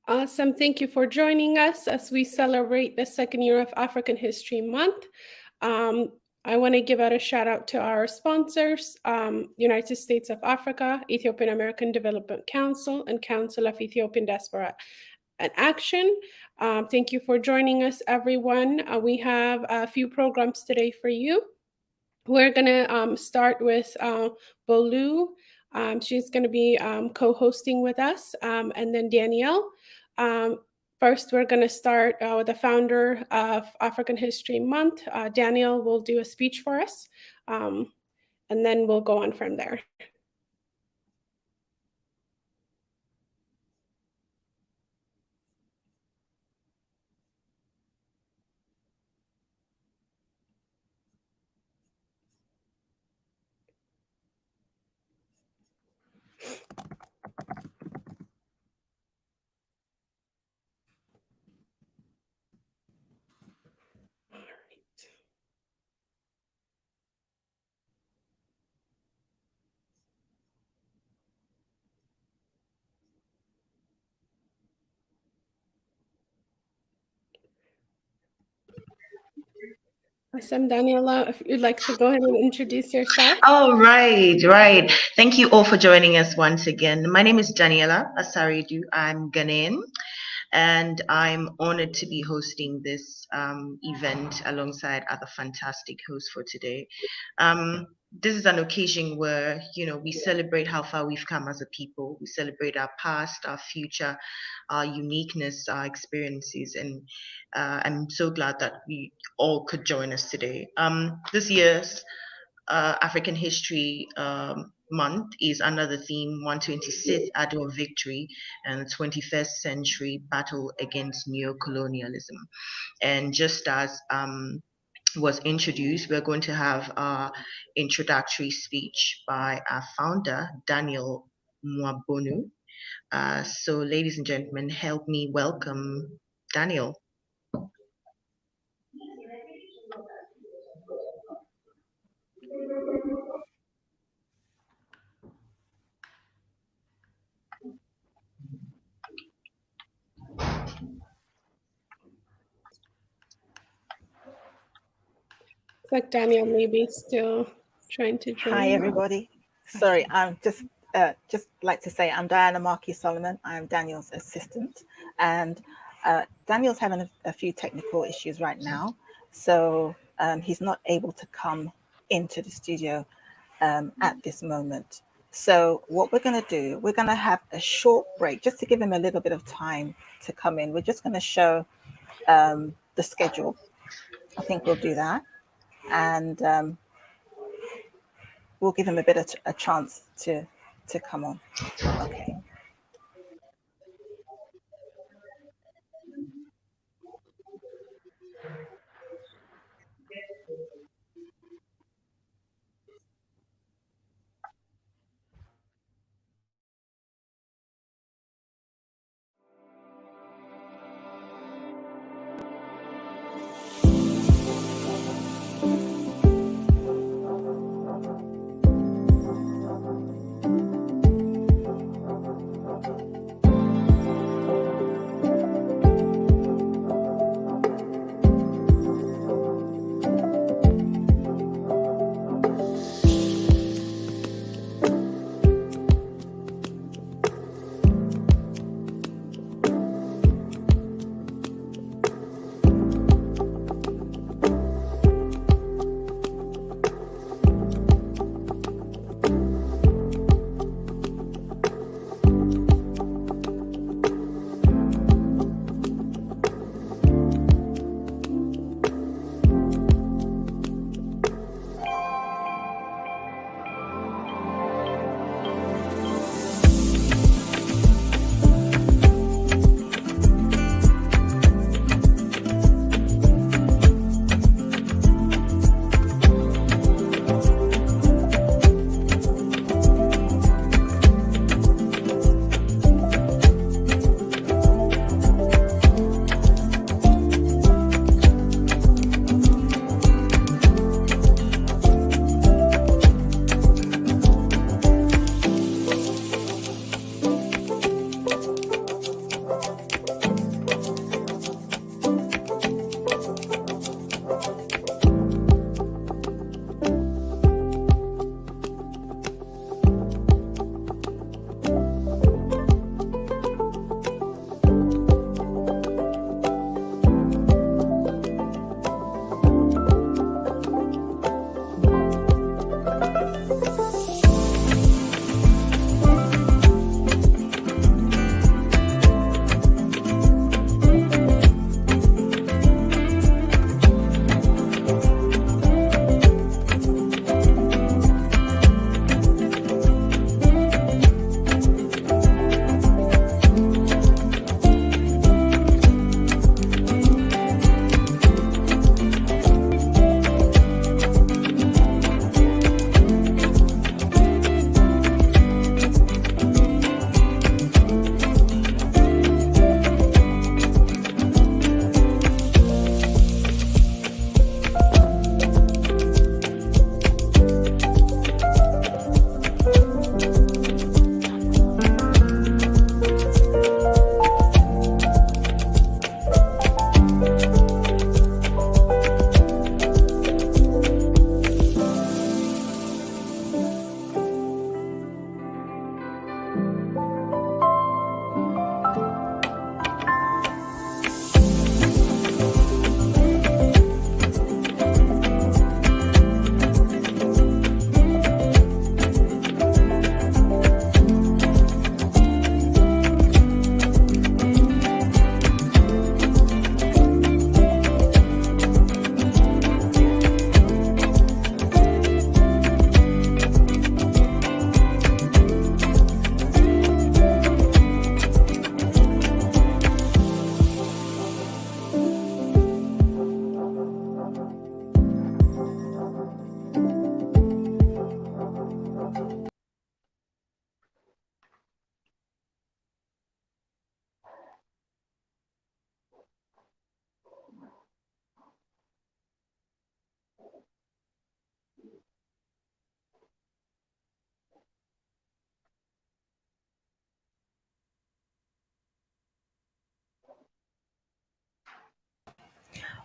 Awesome. Thank you for joining us as we celebrate the second year of African History Month. I want to give out a shout out to our sponsors, United States of Africa, Ethiopian American Development Council, and Council of Ethiopian Diaspora and Action. Thank you for joining us, everyone. We have a few programs today for you. We're going to start with Bolu. She's going to be co-hosting with us, and then Danielle. First, we're going to start with the founder of African History Month. Danielle will do a speech for us, and then we'll go on from there. Awesome, Daniela, if you'd like to go ahead and introduce yourself. Oh, right. Thank you all for joining us once again. My name is Daniela Asaridu. I'm Ghanaian, and I'm honored to be hosting this event alongside other fantastic hosts for today. This is an occasion where, we celebrate how far we've come as a people. We celebrate our past, our future, our uniqueness, our experiences, and I'm so glad that we all could join us today. This year's African History Month is under the theme 126th Adwa Victory and the 21st Century Battle Against Neocolonialism. And just as was introduced, we're going to have our introductory speech by our founder, Daniel Mwabonu. So, ladies and gentlemen, help me welcome Daniel. It's like Daniel maybe still trying to join. Hi, everybody. Sorry, I'm just like to say I'm Diana Markey Solomon. I'm Daniel's assistant, and Daniel's having a few technical issues right now, so he's not able to come into the studio at this moment. So what we're going to do, we're going to have a short break just to give him a little bit of time to come in. We're just going to show the schedule. I think we'll do that, and we'll give him a bit of a chance to come on. Okay.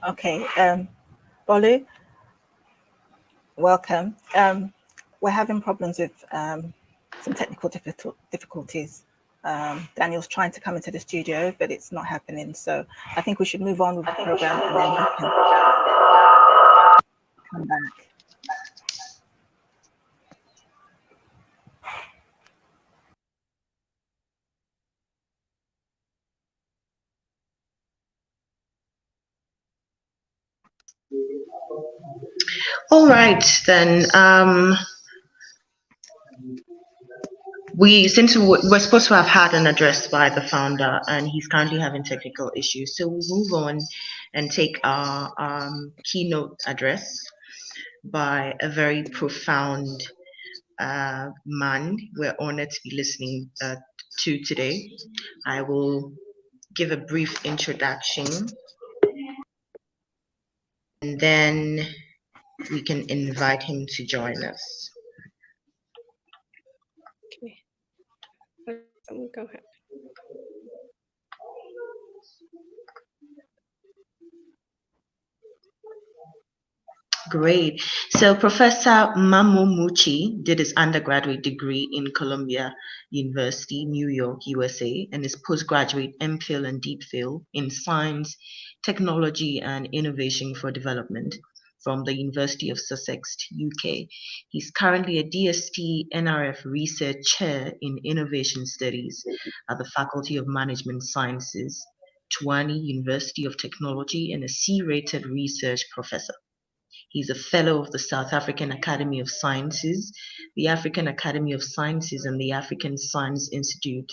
Okay, Bolu, welcome. We're having problems with some technical difficulties. Daniel's trying to come into the studio, but it's not happening. So I think we should move on with the program and then he can come back. All right, then. We're supposed to have had an address by the founder, and he's currently having technical issues. So we'll move on and take our keynote address by a very profound man we're honored to be listening to today. I will give a brief introduction, and then we can invite him to join us. Okay. Go ahead. Great. So Professor Mamo Muchi did his undergraduate degree in Columbia University, New York, USA, and his postgraduate MPhil and DPhil in Science, Technology, and Innovation for Development from the University of Sussex, UK. He's currently a DST NRF Research Chair in Innovation Studies at the Faculty of Management Sciences, Tuani University of Technology, and a C-rated research professor. He's a fellow of the South African Academy of Sciences, the African Academy of Sciences, and the African Science Institute.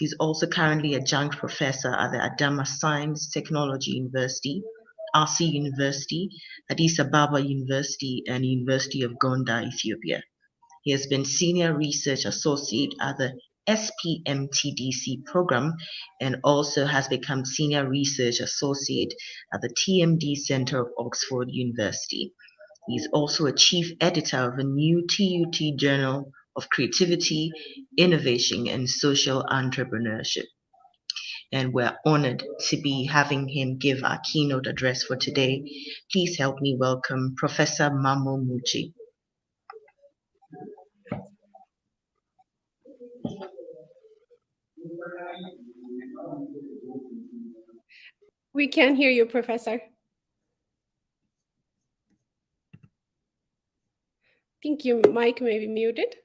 He's also currently adjunct professor at the Adama Science Technology University, RC University, Addis Ababa University, and University of Gondar, Ethiopia. He has been senior research associate at the SPMTDC program and also has become senior research associate at the TMD Center of Oxford University. He's also a chief editor of a new TUT Journal of Creativity, Innovation, and Social Entrepreneurship. And we're honored to be having him give our keynote address for today. Please help me welcome Professor Mamo Muchi. We can't hear you, Professor. I think your mic may be muted.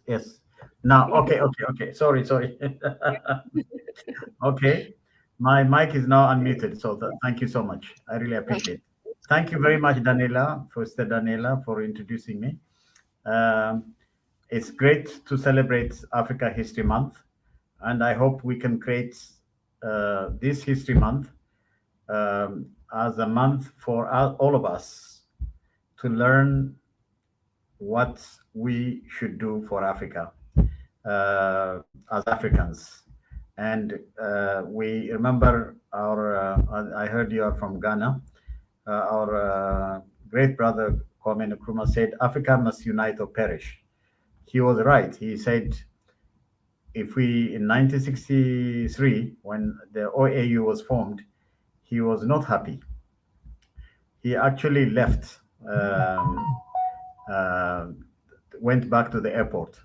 Yes. Now, okay. Sorry. Okay. My mic is now unmuted, so thank you so much. I really appreciate it. Thank you very much, Daniela, for introducing me. It's great to celebrate Africa History Month, and I hope we can create this History Month as a month for all of us to learn what we should do for Africa as Africans. And we remember I heard you are from Ghana. Our great brother Kwame Nkrumah said, Africa must unite or perish. He was right. He said, if we, in 1963, when the OAU was formed, he was not happy. He actually left, went back to the airport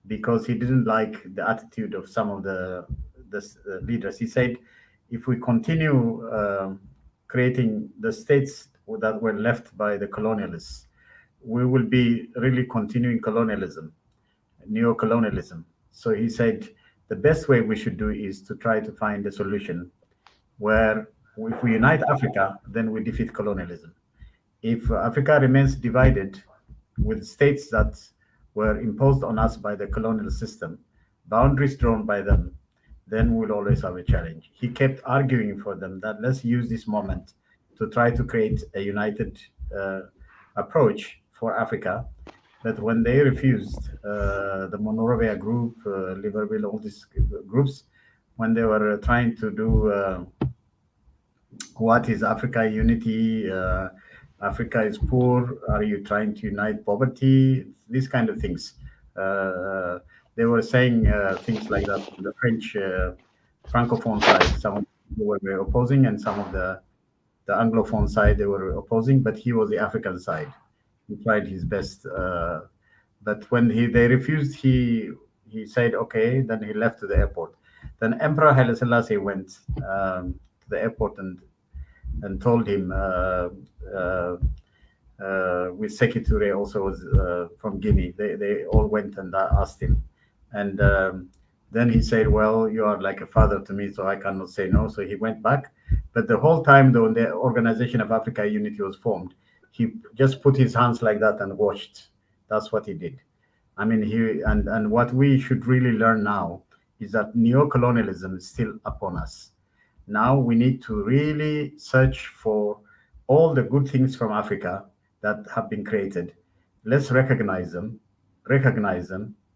because he didn't like the attitude of some of the leaders. He said, if we continue creating the states that were left by the colonialists, we will be really continuing colonialism, neocolonialism. So he said, the best way we should do is to try to find a solution where if we unite Africa, then we defeat colonialism. If Africa remains divided with states that were imposed on us by the colonial system, boundaries drawn by them, then we'll always have a challenge. He kept arguing for them that let's use this moment to try to create a united approach for Africa. But when they refused, the Monrovia group, Libreville, all these groups, when they were trying to do what is Africa unity? Africa is poor. Are you trying to unite poverty? These kind of things. They were saying things like that from the French francophone side. Some of them were opposing, and some of the anglophone side they were opposing. But he was the African side. He tried his best. But when they refused, he said okay. Then he left to the airport. Then Emperor Haile Selassie went to the airport and told him. With Sekou Touré also was from Guinea. They all went and asked him, and then he said, "Well, you are like a father to me, so I cannot say no." So he went back. But the whole time, though, the Organization of Africa Unity was formed, he just put his hands like that and watched. That's what he did. I mean, and what we should really learn now is that neocolonialism is still upon us. Now we need to really search for all the good things from Africa that have been created. Let's recognize them,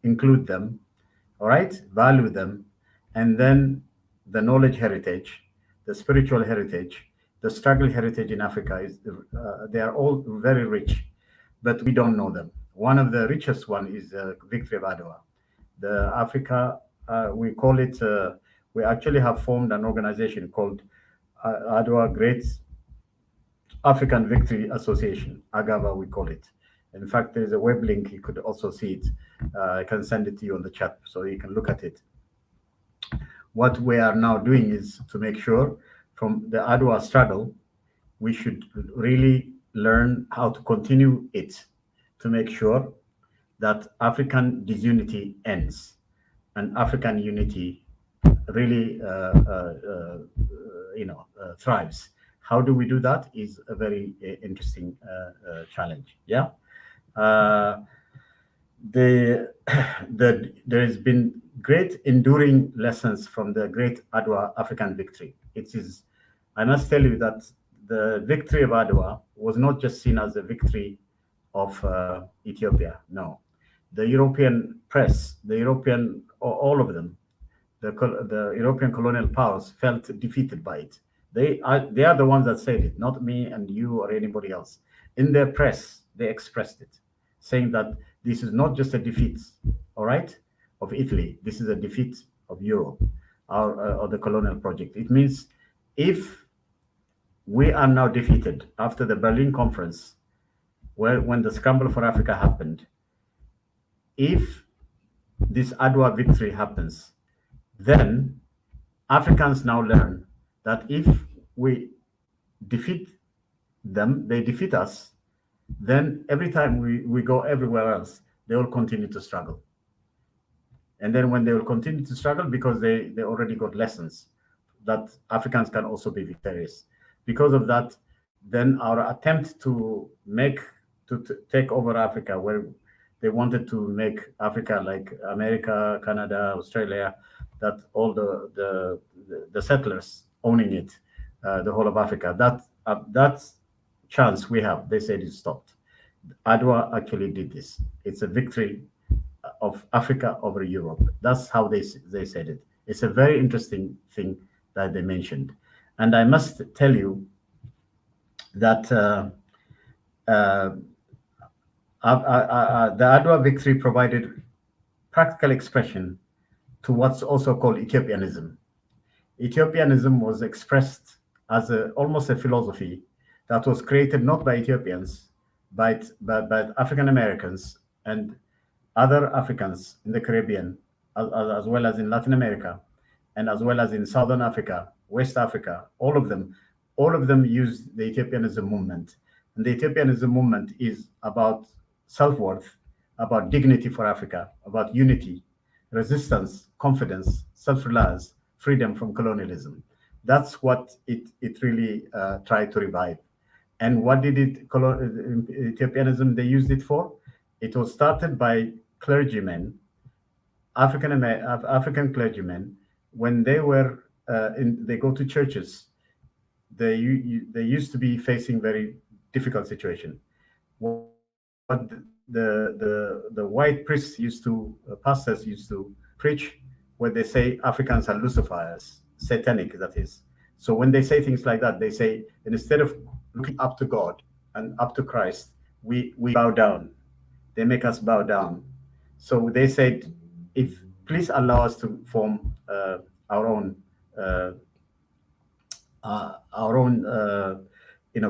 include them, all right, value them, and then the knowledge heritage, the spiritual heritage, the struggle heritage in Africa is they are all very rich, but we don't know them. One of the richest one is Victory of Adwa. The Africa, we call it. We actually have formed an organization called Adwa Great African Victory Association, AGAVA we call it. In fact, there's a web link, you could also see it. I can send it to you on the chat so you can look at it. What we are now doing is to make sure from the Adwa struggle, we should really learn how to continue it to make sure that African disunity ends and African unity really thrives. How do we do that is a very interesting challenge. Yeah. There has been great enduring lessons from the great Adwa African victory. It is, I must tell you that the victory of Adwa was not just seen as a victory of Ethiopia. No, the European press, all of them, the European colonial powers felt defeated by it. They are the ones that said it, not me and you or anybody else. In their press, they expressed it, saying that this is not just a defeat, all right, of Italy. This is a defeat of Europe or the colonial project. It means if we are now defeated after the Berlin Conference, when the scramble for Africa happened, if this Adwa victory happens, then Africans now learn that if we defeat them, they defeat us, then every time we go everywhere else, they will continue to struggle. And then when they will continue to struggle, because they already got lessons that Africans can also be victorious. Because of that, then our attempt to take over Africa, where they wanted to make Africa like America, Canada, Australia, that all the settlers owning it, the whole of Africa, that chance we have, they said, is stopped. Adwa actually did this. It's a victory of Africa over Europe. That's how they said it. It's a very interesting thing that they mentioned. And I must tell you that the Adwa victory provided practical expression to what's also called Ethiopianism. Ethiopianism was expressed as almost a philosophy that was created not by Ethiopians, but African Americans and other Africans in the Caribbean, as well as in Latin America, and as well as in Southern Africa, West Africa. All of them used the Ethiopianism movement. And the Ethiopianism movement is about self-worth, about dignity for Africa, about unity, resistance, confidence, self-reliance, freedom from colonialism. That's what it really tried to revive. And what did Ethiopianism, they used it for? It was started by clergymen, African clergymen, when they were they go to churches. They used to be facing very difficult situation. What the white priests pastors used to preach, where they say Africans are Lucifers, satanic, that is. So when they say things like that, they say, instead of looking up to God and up to Christ, we bow down. They make us bow down. So they said, if please allow us to form our own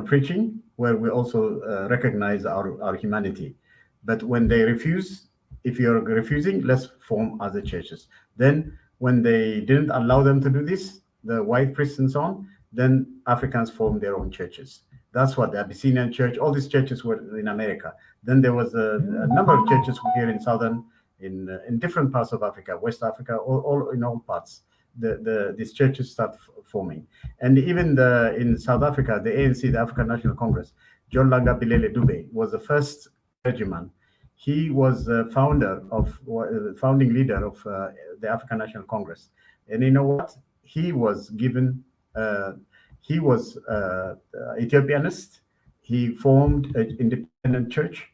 preaching, where we also recognize our humanity. But when they refuse, if you're refusing, let's form other churches. Then when they didn't allow them to do this, the white priests and so on, then Africans formed their own churches. That's what the Abyssinian church, all these churches were in America. Then there was a number of churches here in southern, in different parts of Africa, West Africa, all in all parts. These churches start forming. And even in South Africa, the ANC, the African National Congress, John Langa Bilele Dube was the first clergyman. He was the founding leader of the African National Congress. And you know what? He was Ethiopianist. He formed an independent church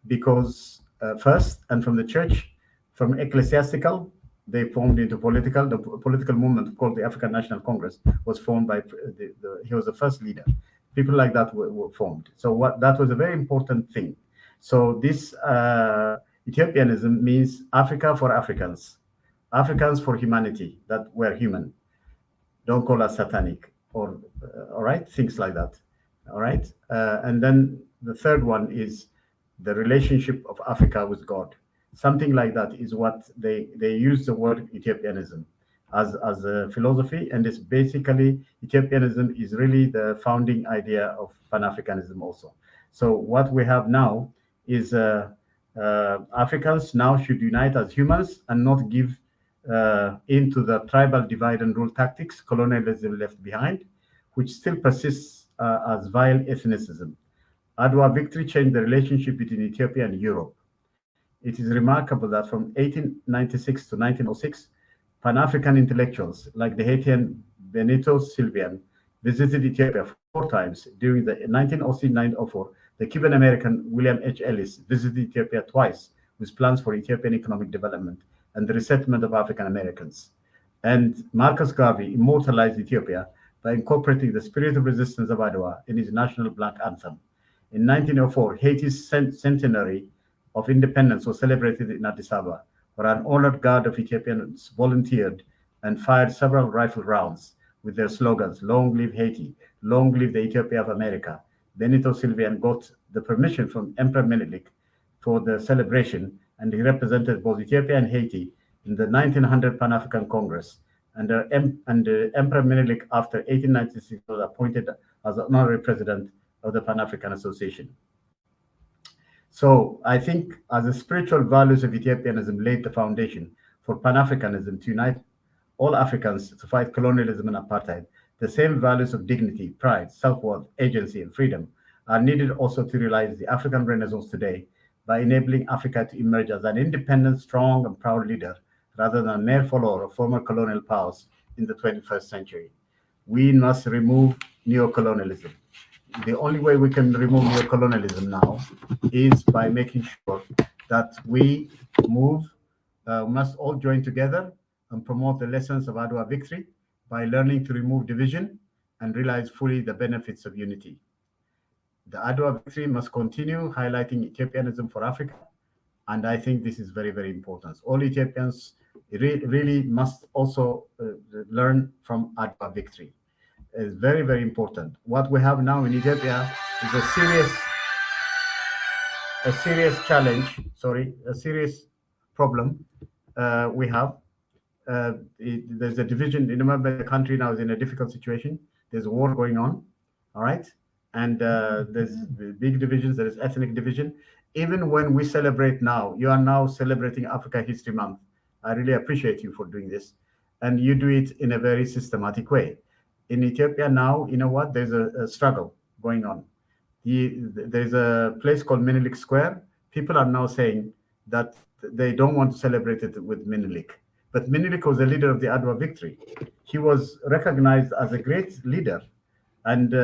because first, and from the church, from ecclesiastical, they formed into political. The political movement called the African National Congress was formed by he was the first leader. People like that were formed. So that was a very important thing. So this Ethiopianism means Africa for Africans, Africans for humanity, that we're human. Don't call us satanic, or all right, things like that. All right, and then the third one is the relationship of Africa with God. Something like that is what they use the word Ethiopianism as a philosophy, and it's basically Ethiopianism is really the founding idea of Pan Africanism also. So what we have now is Africans now should unite as humans and not give into the tribal divide and rule tactics colonialism left behind, which still persists as vile ethnicism. Adwa Victory changed the relationship between Ethiopia and Europe. It is remarkable that from 1896 to 1906, Pan-African intellectuals like the Haitian Benito Sylvian visited Ethiopia 4 times. During the 1903-1904, the Cuban-American William H. Ellis visited Ethiopia twice with plans for Ethiopian economic development and the resettlement of African Americans. And Marcus Garvey immortalized Ethiopia by incorporating the spirit of resistance of Adwa in his national black anthem. In 1904, Haiti's centenary of independence was celebrated in Addis Ababa, where an honored guard of Ethiopians volunteered and fired several rifle rounds with their slogans, "Long live Haiti, long live the Ethiopia of America." Benito Sylvian got the permission from Emperor Menelik for the celebration, and he represented both Ethiopia and Haiti in the 1900 Pan-African Congress. And Emperor Menelik, after 1896, was appointed as honorary president of the Pan-African Association. So I think as the spiritual values of Ethiopianism laid the foundation for Pan-Africanism to unite all Africans to fight colonialism and apartheid, the same values of dignity, pride, self-worth, agency, and freedom are needed also to realize the African Renaissance today by enabling Africa to emerge as an independent, strong, and proud leader rather than a mere follower of former colonial powers in the 21st century. We must remove neocolonialism. The only way we can remove neocolonialism now is by making sure that we must all join together and promote the lessons of Adwa Victory by learning to remove division and realize fully the benefits of unity. The Adwa Victory must continue highlighting Ethiopianism for Africa, and I think this is very, very important. All Ethiopians really must also learn from Adwa Victory. It's very, very important. What we have now in Ethiopia is a serious challenge, a serious problem we have. There's a division. Remember, the country now is in a difficult situation. There's a war going on, all right? And there's big divisions, there is ethnic division. Even when we celebrate now, you are now celebrating Africa History Month. I really appreciate you for doing this. And you do it in a very systematic way. In Ethiopia now, you know what? There's a struggle going on. There's a place called Menelik Square. People are now saying that they don't want to celebrate it with Menelik. But Menelik was the leader of the Adwa Victory. He was recognized as a great leader. And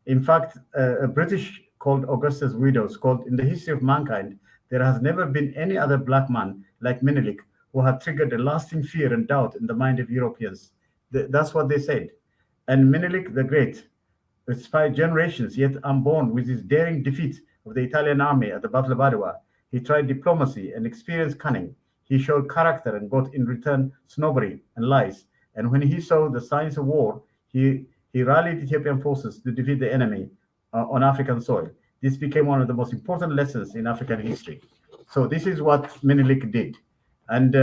in fact, a British called Augustus Widows called, in the history of mankind, there has never been any other black man like Menelik who had triggered a lasting fear and doubt in the mind of Europeans. That's what they said. And Menelik the Great, despite generations yet unborn, with his daring defeat of the Italian army at the Battle of Adwa, he tried diplomacy and experienced cunning. He showed character and got in return snobbery and lies. And when he saw the signs of war, he rallied Ethiopian forces to defeat the enemy on African soil. This became one of the most important lessons in African history. So this is what Menelik did. And,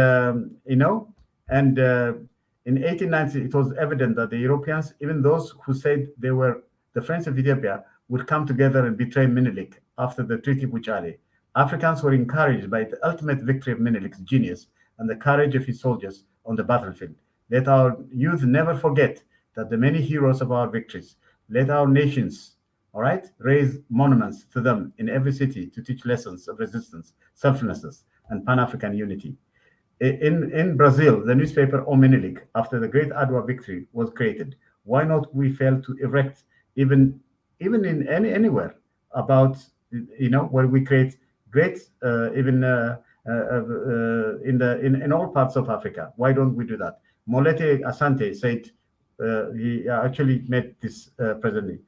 in 1890, it was evident that the Europeans, even those who said they were the friends of Ethiopia, would come together and betray Menelik after the Treaty of Wuchale. Africans were encouraged by the ultimate victory of Menelik's genius and the courage of his soldiers on the battlefield. Let our youth never forget that the many heroes of our victories. Let our nations, all right, raise monuments to them in every city to teach lessons of resistance, selflessness, and Pan-African unity. In Brazil, the newspaper O Menelik, after the great Adwa victory, was created. Why not we fail to erect even in anywhere about where we create great in all parts of Africa? Why don't we do that? Molete Asante said he actually made this presently.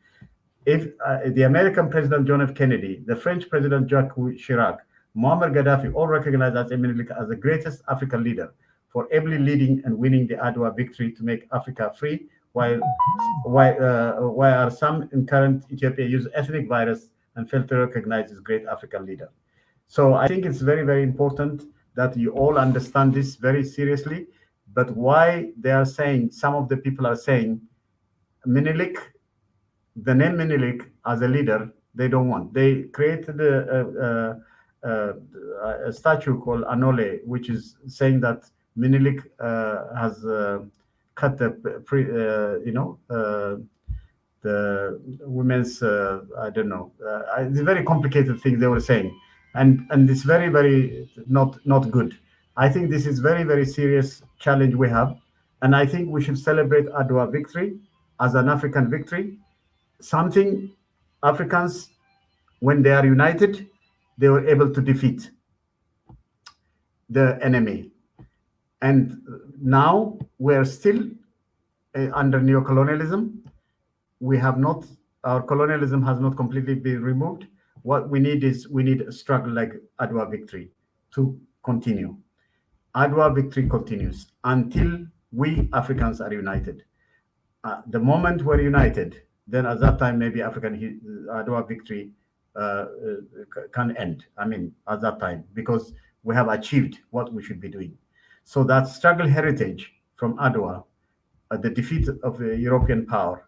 If the American President John F. Kennedy, the French President Jacques Chirac, Muammar Gaddafi all recognized as Menelik as the greatest African leader for ably leading and winning the Adwa victory to make Africa free, while some in current Ethiopia use ethnic virus and fail to recognize this great African leader. So I think it's very, very important that you all understand this very seriously. But why they are saying, some of the people are saying, Menelik, the name Menelik as a leader, they don't want. They created a statue called Anole, which is saying that Menelik has cut the women's, I don't know. It's a very complicated thing they were saying. And it's very, very not good. I think this is very, very serious challenge we have. And I think we should celebrate Adwa victory as an African victory. Something Africans, when they are united, they were able to defeat the enemy. And now we're still under neocolonialism. Our colonialism has not completely been removed. What we need is a struggle like Adwa victory to continue. Adwa victory continues until we Africans are united. The moment we're united, then at that time maybe Adwa victory can end. I mean, at that time, because we have achieved what we should be doing. So that struggle heritage from Adwa, the defeat of the European power,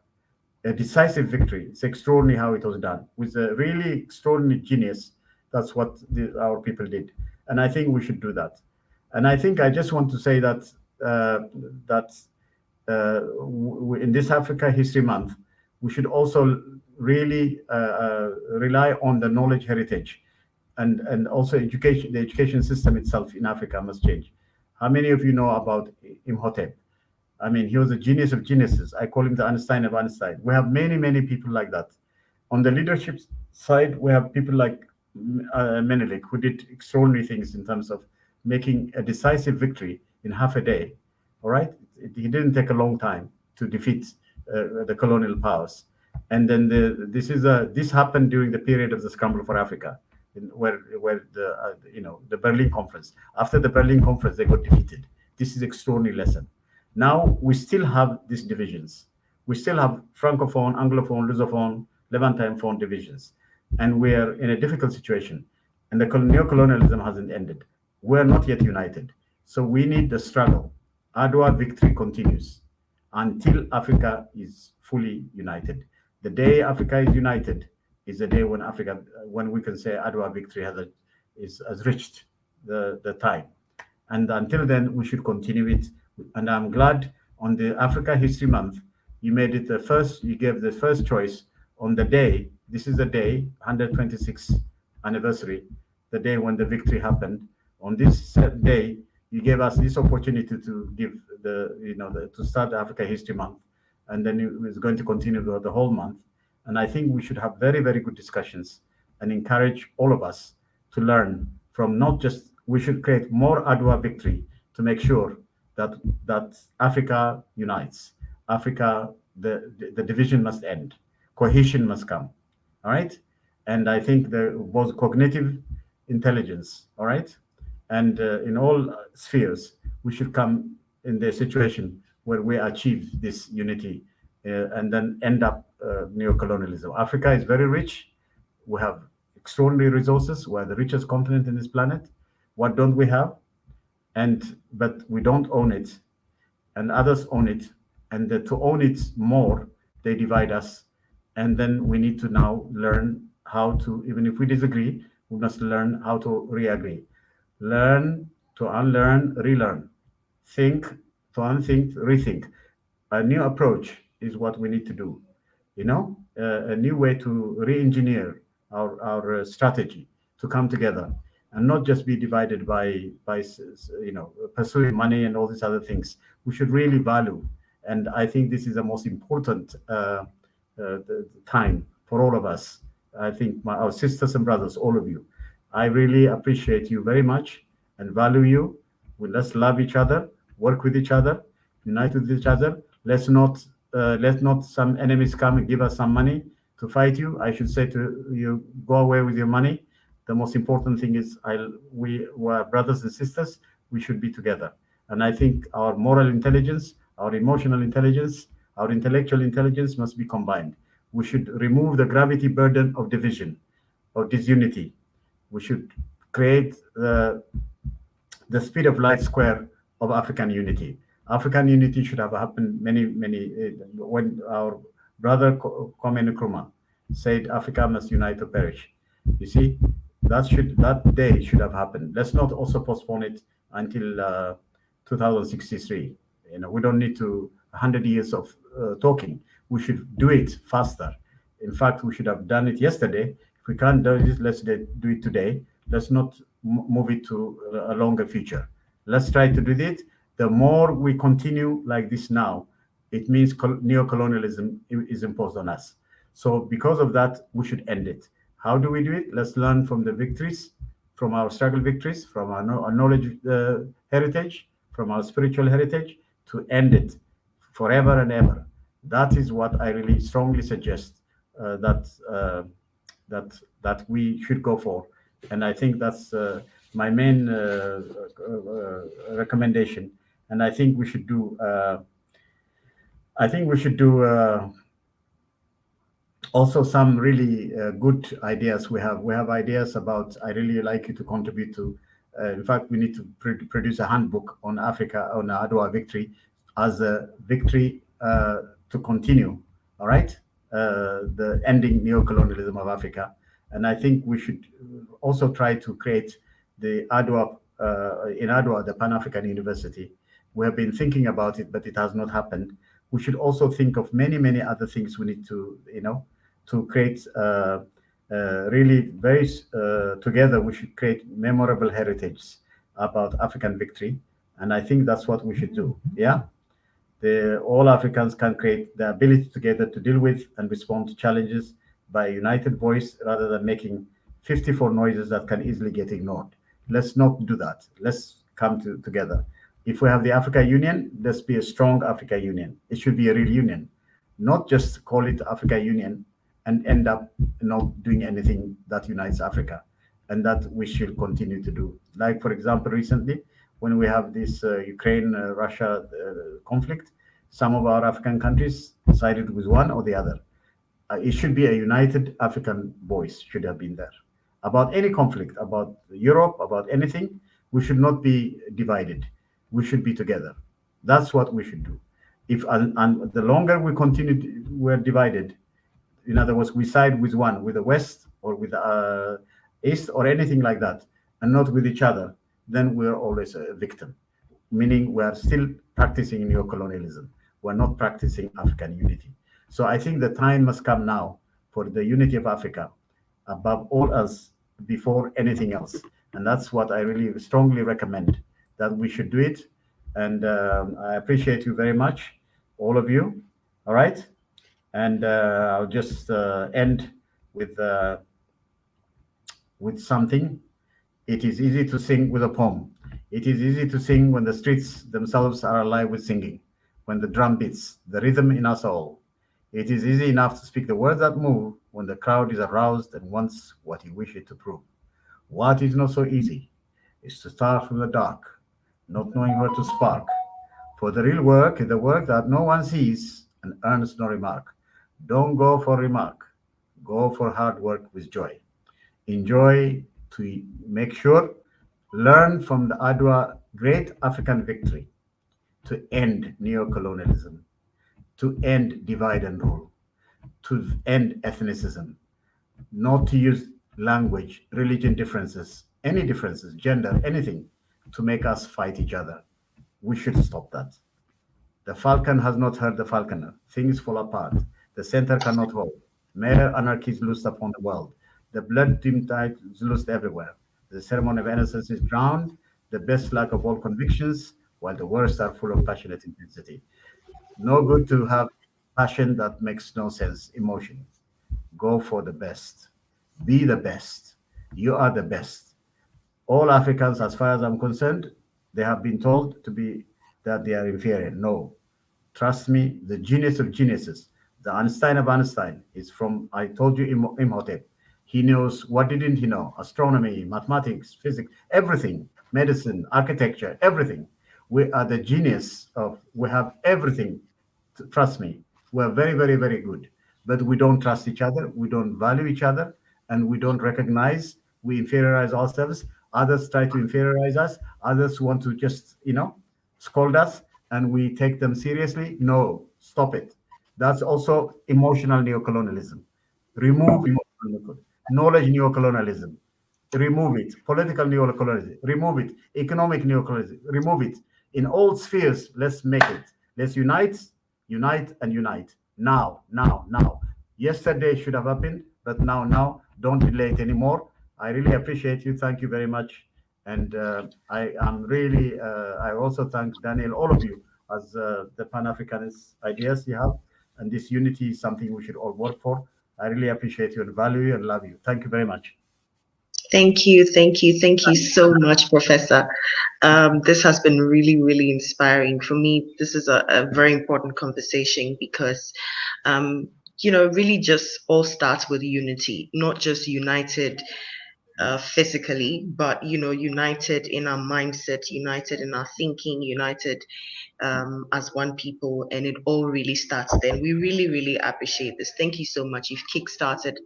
a decisive victory. It's extraordinary how it was done with a really extraordinary genius. That's what our people did, and I think we should do that. And I think I just want to say that in this Africa History Month, we should also really rely on the knowledge heritage, and also education. The education system itself in Africa must change. How many of you know about Imhotep? I mean, he was a genius of geniuses. I call him the Einstein of Einstein. We have many, many people like that. On the leadership side, we have people like Menelik, who did extraordinary things in terms of making a decisive victory in half a day. All right, he didn't take a long time to defeat the colonial powers. And then this happened during the period of the Scramble for Africa, where the Berlin Conference. After the Berlin Conference, they got defeated. This is extraordinary lesson. Now we still have these divisions. We still have Francophone, Anglophone, Lusophone, Levantine phone divisions. And we are in a difficult situation. And the neocolonialism hasn't ended. We're not yet united. So we need the struggle. Adwa victory continues until Africa is fully united. The day Africa is united is the day when we can say Adwa victory has reached the time. And until then, we should continue it. And I'm glad on the Africa History Month, you made it you gave the first choice on the day. This is the day, 126th anniversary, the day when the victory happened. On this day, you gave us this opportunity to give to start the Africa History Month. And then it's going to continue the whole month. And I think we should have very, very good discussions and encourage all of us to learn from we should create more Adwa victory to make sure that Africa unites. Africa the division must end. Cohesion must come. All right. And I think there was cognitive intelligence. All right. And in all spheres, we should come in the situation where we achieve this unity and then end up neocolonialism. Africa is very rich. We have extraordinary resources. We're the richest continent in this planet. What don't we have? But we don't own it, and others own it. And to own it more, they divide us. And then we need to now learn how to, even if we disagree, we must learn how to re-agree. Learn to unlearn, relearn. Think to unthink, rethink. A new approach is what we need to do. A new way to re-engineer our strategy to come together and not just be divided by pursuing money and all these other things. We should really value, and I think this is the most important time for all of us. I think our sisters and brothers, all of you, I really appreciate you very much and value you. Let's love each other, work with each other, unite with each other. Let's not some enemies come and give us some money to fight you. I should say to you, go away with your money. The most important thing is we are brothers and sisters. We should be together. And I think our moral intelligence, our emotional intelligence, our intellectual intelligence must be combined. We should remove the gravity burden of division, of disunity. We should create the speed of light square of African unity. African unity should have happened when our brother Kwame Nkrumah said Africa must unite or perish. You see, that day should have happened. Let's not also postpone it until 2063. We don't need 100 years of talking. We should do it faster. In fact, we should have done it yesterday. If we can't do it, let's do it today. Let's not move it to a longer future. Let's try to do it. The more we continue like this now, it means neocolonialism is imposed on us. So because of that, we should end it. How do we do it? Let's learn from the victories, from our struggle victories, from our knowledge heritage, from our spiritual heritage, to end it forever and ever. That is what I really strongly suggest that we should go for. And I think that's my main recommendation. And I think we should do. Also some really good ideas. We have ideas about. I really like you to contribute to. In fact, we need to produce a handbook on Africa, on Adwa Victory, as a victory to continue. All right, the ending neocolonialism of Africa. And I think we should also try to create the Adwa in Adwa, the Pan African University. We have been thinking about it, but it has not happened. We should also think of many other things we need to, to create really very together. We should create memorable heritage about African victory, and I think that's what we should do. Yeah, all Africans can create the ability together to deal with and respond to challenges by a united voice rather than making 54 noises that can easily get ignored. Let's not do that. Let's come together. If we have the Africa Union, let's be a strong Africa Union. It should be a real union, not just call it Africa Union and end up not doing anything that unites Africa, and that we should continue to do. Like, for example, recently, when we have this Ukraine-Russia conflict, some of our African countries sided with one or the other. It should be a united African voice should have been there. About any conflict, about Europe, about anything, we should not be divided. We should be together. That's what we should do. And the longer we continue, we're divided. In other words, we side with one, with the West or with the East or anything like that, and not with each other, then we're always a victim. Meaning we are still practicing neocolonialism. We're not practicing African unity. So I think the time must come now for the unity of Africa above all else, before anything else. And that's what I really strongly recommend, that we should do it. And I appreciate you very much, all of you. All right. And I'll just end with something. It is easy to sing with a poem. It is easy to sing when the streets themselves are alive with singing, when the drum beats, the rhythm in us all. It is easy enough to speak the words that move when the crowd is aroused and wants what you wish it to prove. What is not so easy is to start from the dark, not knowing where to spark. For the real work is the work that no one sees and earns no remark. Don't go for remark, go for hard work with joy. Enjoy to make sure, learn from the Adwa great African victory to end neocolonialism, to end divide and rule, to end ethnicism, not to use language, religion differences, any differences, gender, anything to make us fight each other. We should stop that. The falcon has not heard the falconer. Things fall apart. The center cannot hold. Mere anarchy is loosed upon the world. The blood-dimmed tide is loosed everywhere. The ceremony of innocence is drowned. The best lack of all convictions, while the worst are full of passionate intensity. No good to have passion that makes no sense, emotion. Go for the best. Be the best. You are the best. All Africans, as far as I'm concerned, they have been told to be that they are inferior. No. Trust me, the genius of geniuses, the Einstein of Einstein, is from, I told you, Imhotep. He knows, what didn't he know? Astronomy, mathematics, physics, everything, medicine, architecture, everything. We are the genius of, we have everything. Trust me, we're very, very, very good. But we don't trust each other, we don't value each other, and we don't recognize, we inferiorize ourselves. Others try to inferiorize us, others want to just, scold us, and we take them seriously. No, stop it. That's also emotional neocolonialism. Remove emotional neocolonialism. Knowledge neocolonialism. Remove it. Political neocolonialism. Remove it. Economic neocolonialism. Remove it. In all spheres, let's make it. Let's unite, unite, and unite. Now, now, now. Yesterday should have happened, but now. Don't delay it anymore. I really appreciate you. Thank you very much. And I am really, I also thank Daniel, all of you, as the Pan Africanist ideas you have. And this unity is something we should all work for. I really appreciate you and value you and love you. Thank you very much. Thank you so much, Professor. This has been really, really inspiring. For me, this is a very important conversation because, really just all starts with unity, not just united physically, but, united in our mindset, united in our thinking, united as one people, and it all really starts then. We really, really appreciate this. Thank you so much. You've kickstarted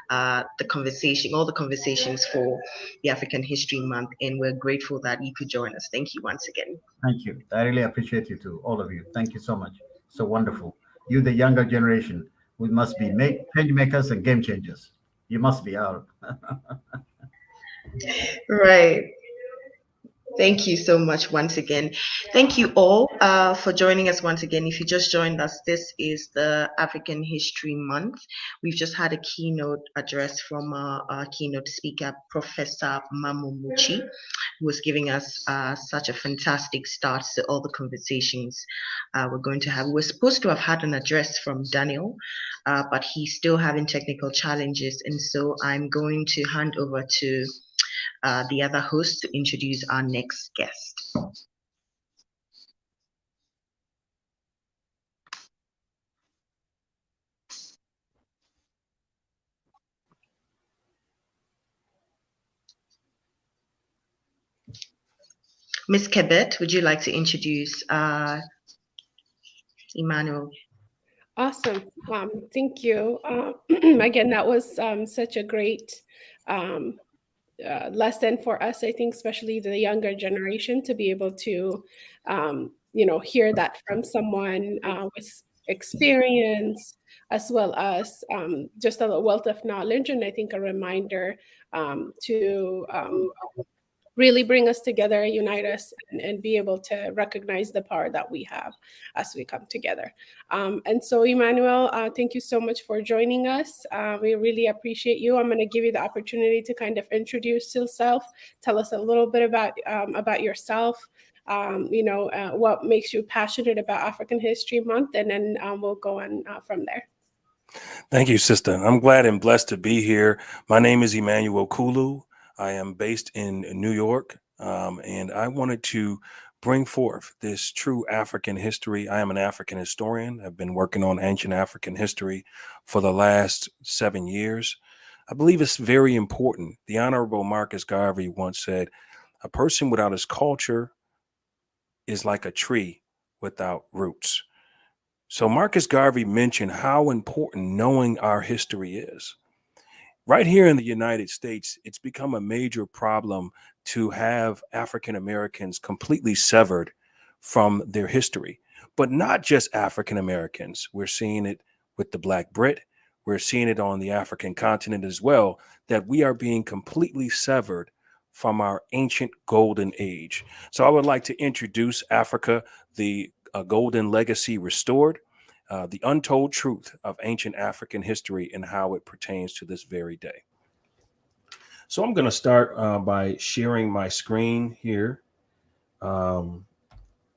the conversation, all the conversations for the African History Month, and we're grateful that you could join us. Thank you once again. Thank you. I really appreciate you too, all of you. Thank you so much. So wonderful. You, the younger generation, we must be change makers and game changers. You must be our. Right. Thank you so much once again. Thank you all for joining us once again. If you just joined us, this is the African History Month. We've just had a keynote address from our keynote speaker, Professor Mamumuchi, who was giving us such a fantastic start to all the conversations we're going to have. We're supposed to have had an address from Daniel, but he's still having technical challenges. And so I'm going to hand over to the other host to introduce our next guest. Ms. Kebet, would you like to introduce Emmanuel? Awesome. Thank you. Again, that was such a great lesson for us, I think, especially the younger generation, to be able to, hear that from someone with experience, as well as just a wealth of knowledge. And I think a reminder to really bring us together, unite us, and be able to recognize the power that we have as we come together. And so, Emmanuel, thank you so much for joining us. We really appreciate you. I'm going to give you the opportunity to kind of introduce yourself, tell us a little bit about yourself, what makes you passionate about African History Month, and then we'll go on from there. Thank you, sister. I'm glad and blessed to be here. My name is Emmanuel Kulu. I am based in New York, and I wanted to bring forth this true African history. I am an African historian. I've been working on ancient African history for the last 7 years. I believe it's very important. The Honorable Marcus Garvey once said, a person without his culture is like a tree without roots. So Marcus Garvey mentioned how important knowing our history is. Right here in the United States, it's become a major problem to have African Americans completely severed from their history. But not just African Americans. We're seeing it with the Black Brit. We're seeing it on the African continent as well, that we are being completely severed from our ancient golden age. So I would like to introduce Africa, the Golden Legacy Restored. The untold truth of ancient African history and how it pertains to this very day. So I'm going to start by sharing my screen here. And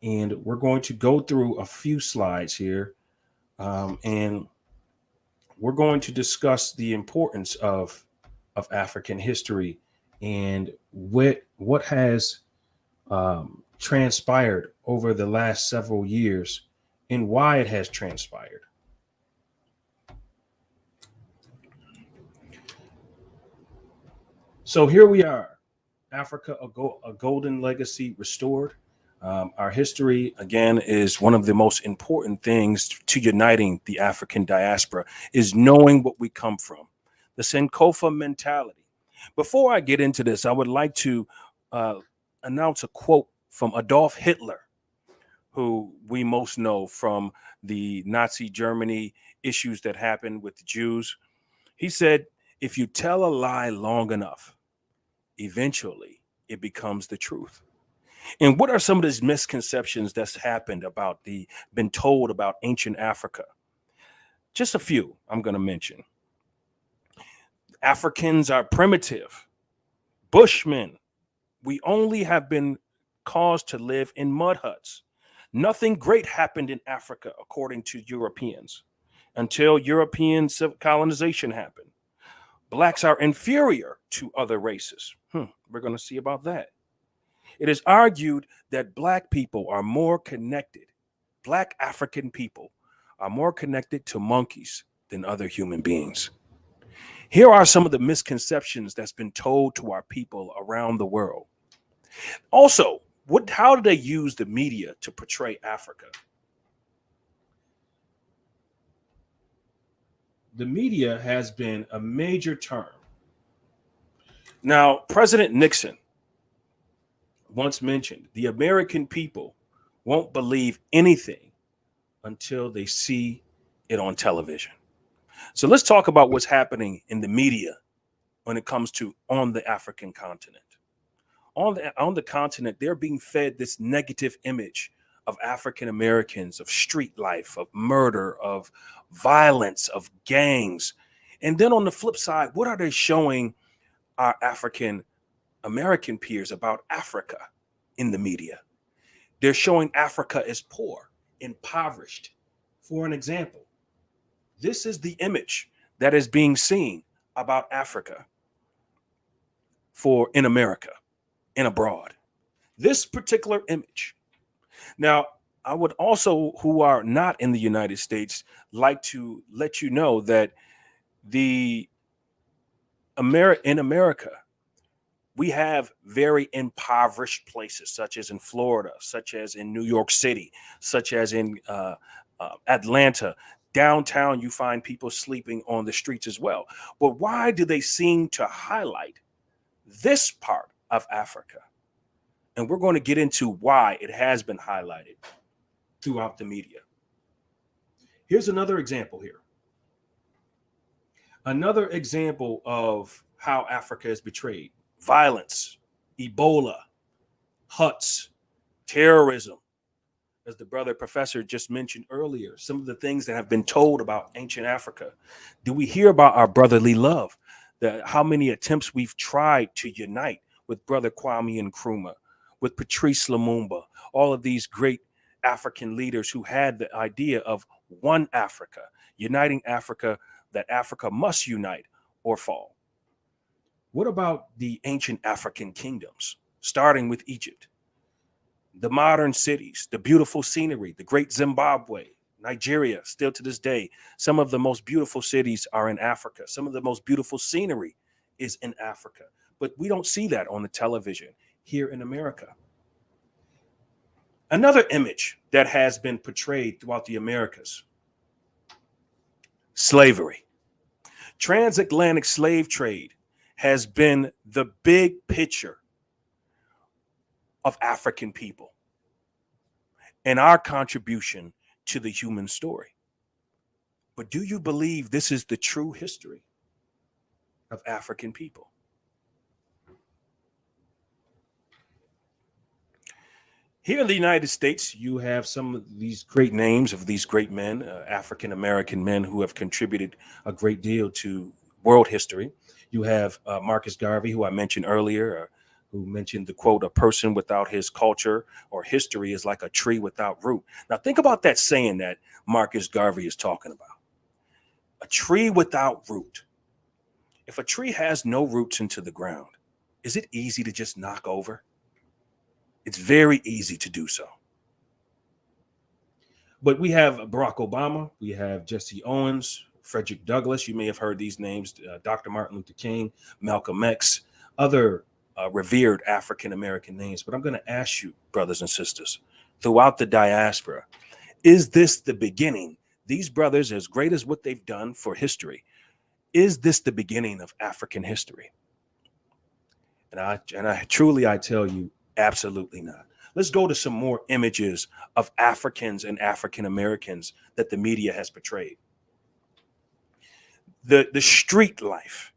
we're going to go through a few slides here. And we're going to discuss the importance of African history and what has transpired over the last several years and why it has transpired. So here we are, Africa, a golden legacy restored. Our history, again, is one of the most important things to uniting the African diaspora, is knowing what we come from, the Sankofa mentality. Before I get into this, I would like to announce a quote from Adolf Hitler, who we most know from the Nazi Germany issues that happened with the Jews. He said, if you tell a lie long enough, eventually it becomes the truth. And what are some of these misconceptions that's happened been told about ancient Africa? Just a few I'm going to mention. Africans are primitive, Bushmen. We only have been caused to live in mud huts. Nothing great happened in Africa, according to Europeans, until European colonization happened. Blacks are inferior to other races. We're going to see about that. It is argued that Black people are more connected. Black African people are more connected to monkeys than other human beings. Here are some of the misconceptions that's been told to our people around the world. Also, how do they use the media to portray Africa? The media has been a major term. Now, President Nixon once mentioned, the American people won't believe anything until they see it on television. So let's talk about what's happening in the media when it comes to on the African continent. On the continent, they're being fed this negative image of African Americans, of street life, of murder, of violence, of gangs. And then on the flip side, what are they showing our African American peers about Africa in the media? They're showing Africa as poor, impoverished. For an example, this is the image that is being seen about Africa in America and abroad. This particular image. Now, I would also, who are not in the United States, like to let you know that in America, we have very impoverished places, such as in Florida, such as in New York City, such as in Atlanta. Downtown, you find people sleeping on the streets as well. But why do they seem to highlight this part of Africa? And we're going to get into why it has been highlighted throughout the media. Here's another example here. Another example of how Africa is betrayed. Violence, Ebola, huts, terrorism. As the brother professor just mentioned earlier, some of the things that have been told about ancient Africa. Do we hear about our brotherly love? How many attempts we've tried to unite with Brother Kwame Nkrumah, with Patrice Lumumba, all of these great African leaders who had the idea of one Africa, uniting Africa, that Africa must unite or fall. What about the ancient African kingdoms, starting with Egypt? the modern cities, the beautiful scenery, the great Zimbabwe, Nigeria, still to this day, some of the most beautiful cities are in Africa. Some of the most beautiful scenery is in Africa. But we don't see that on the television here in America. Another image that has been portrayed throughout the Americas: slavery. Transatlantic slave trade has been the big picture of African people and our contribution to the human story. But do you believe this is the true history of African people? Here in the United States, you have some of these great names of these great men, African American men who have contributed a great deal to world history. You have Marcus Garvey, who I mentioned earlier, who mentioned the quote, "A person without his culture or history is like a tree without root." Now think about that saying that Marcus Garvey is talking about. A tree without root. If a tree has no roots into the ground, is it easy to just knock over? It's very easy to do so. But we have Barack Obama, we have Jesse Owens, Frederick Douglass. You may have heard these names, Dr. Martin Luther King, Malcolm X, other revered African-American names. But I'm going to ask you, brothers and sisters, throughout the diaspora, is this the beginning? These brothers, as great as what they've done for history, is this the beginning of African history? And I truly tell you, absolutely not. Let's go to some more images of Africans and African Americans that the media has portrayed. The street life,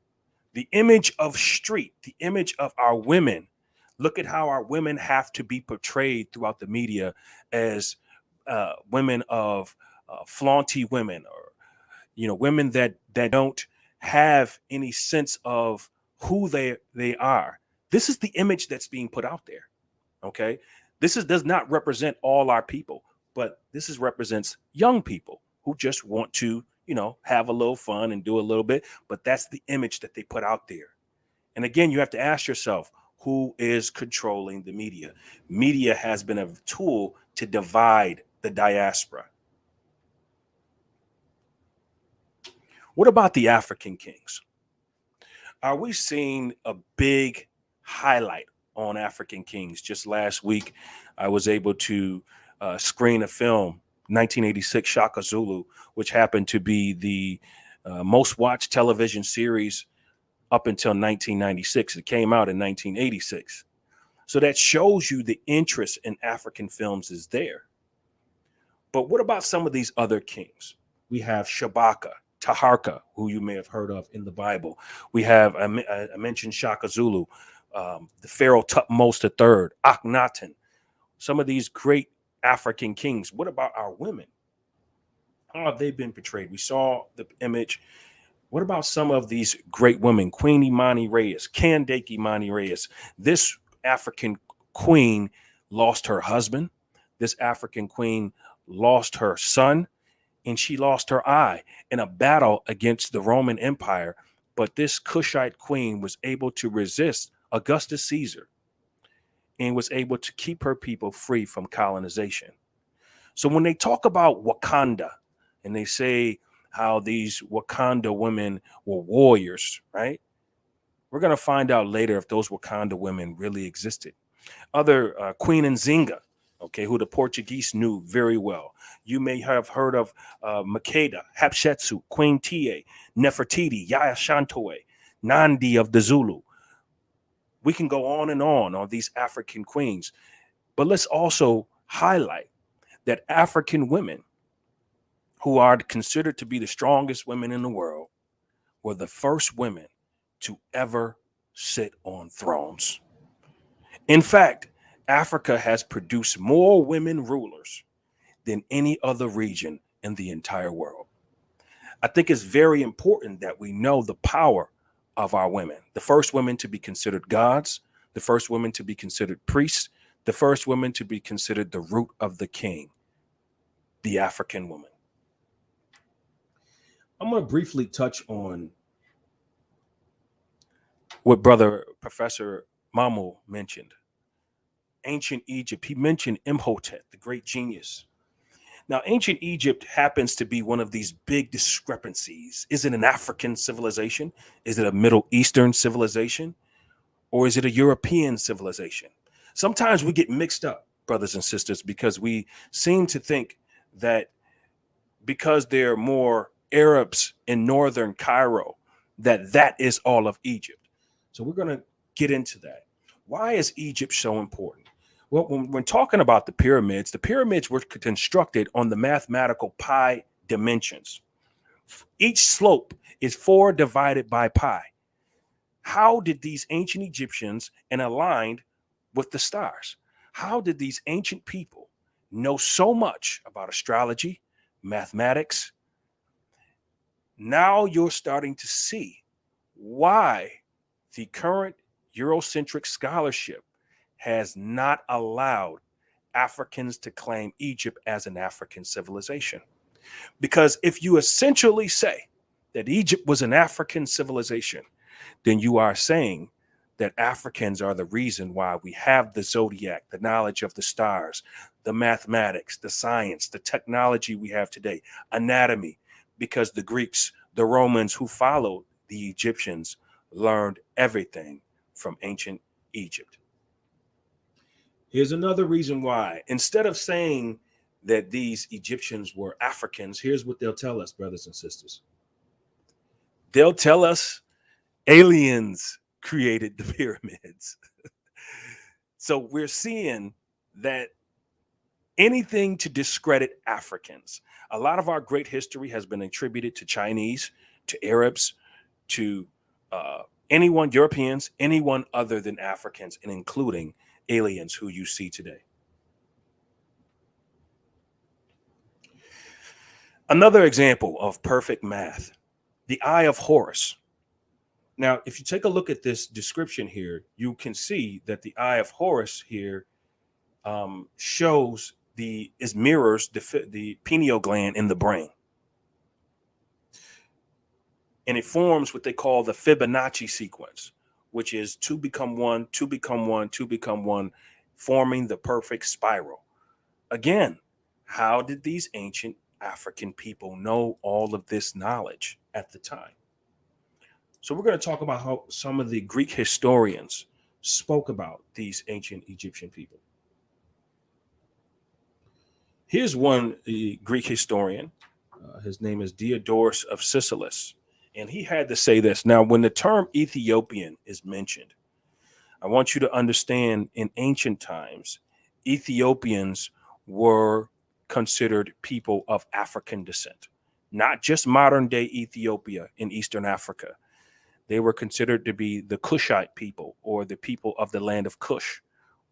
the image of street, the image of our women. Look at how our women have to be portrayed throughout the media as women of flaunty women, or women that don't have any sense of who they are. This is the image that's being put out there. Okay, does not represent all our people, but this represents young people who just want to, have a little fun and do a little bit. But that's the image that they put out there. And again, you have to ask yourself, who is controlling the media? Media has been a tool to divide the diaspora. What about the African kings? Are we seeing a big highlight on African kings? Just last week, I was able to screen a film, 1986 Shaka Zulu, which happened to be the most watched television series up until 1996. It came out in 1986. So that shows you the interest in African films is there. But what about some of these other kings? We have Shabaka, Taharka, who you may have heard of in the Bible. We have, I mentioned Shaka Zulu, the Pharaoh Tutmos III, Akhenaten, some of these great African kings. What about our women? How have they been portrayed? We saw the image. What about some of these great women? Queen Imani Reyes, Kandake Imani Reyes. This African queen lost her husband. This African queen lost her son, and she lost her eye in a battle against the Roman Empire. But this Cushite queen was able to resist Augustus Caesar and was able to keep her people free from colonization. So when they talk about Wakanda and they say how these Wakanda women were warriors, right? We're going to find out later if those Wakanda women really existed. Other Queen Nzinga, okay, who the Portuguese knew very well. You may have heard of Makeda, Hatshepsut, Queen Tiye, Nefertiti, Yaya Shantoe, Nandi of the Zulu. We can go on these African queens, but let's also highlight that African women, who are considered to be the strongest women in the world, were the first women to ever sit on thrones. In fact, Africa has produced more women rulers than any other region in the entire world. I think it's very important that we know the power of our women. The first women to be considered gods, the first women to be considered priests, the first women to be considered the root of the king, the African woman. I'm going to briefly touch on what Brother Professor Mamu mentioned. ancient Egypt, he mentioned Imhotep, the great genius. Now, ancient Egypt happens to be one of these big discrepancies. Is it an African civilization? Is it a Middle Eastern civilization? Or is it a European civilization? Sometimes we get mixed up, brothers and sisters, because we seem to think that because there are more Arabs in northern Cairo, that is all of Egypt. So we're going to get into that. Why is Egypt so important? Well, when talking about the pyramids were constructed on the mathematical pi dimensions. Each slope is 4 divided by pi. How did these ancient Egyptians, and aligned with the stars, how did these ancient people know so much about astrology, mathematics? Now you're starting to see why the current Eurocentric scholarship has not allowed Africans to claim Egypt as an African civilization. Because if you essentially say that Egypt was an African civilization, then you are saying that Africans are the reason why we have the zodiac, the knowledge of the stars, the mathematics, the science, the technology we have today, anatomy, because the Greeks, the Romans who followed the Egyptians learned everything from ancient Egypt. Here's another reason why. Instead of saying that these Egyptians were Africans, here's what they'll tell us, brothers and sisters. They'll tell us aliens created the pyramids. So we're seeing that anything to discredit Africans. A lot of our great history has been attributed to Chinese, to Arabs, to anyone, Europeans, anyone other than Africans, and including aliens who you see today. Another example of perfect math, the Eye of Horus. Now, if you take a look at this description here, you can see that the Eye of Horus here mirrors the pineal gland in the brain. And it forms what they call the Fibonacci sequence, which is 2 become 1, 2 become 1, 2 become 1, forming the perfect spiral. Again, how did these ancient African people know all of this knowledge at the time? So we're going to talk about how some of the Greek historians spoke about these ancient Egyptian people. Here's one Greek historian. His name is Diodorus of Sicyllus. And he had to say this. Now, when the term Ethiopian is mentioned, I want you to understand in ancient times, Ethiopians were considered people of African descent, not just modern day Ethiopia in Eastern Africa. They were considered to be the Kushite people, or the people of the land of Kush,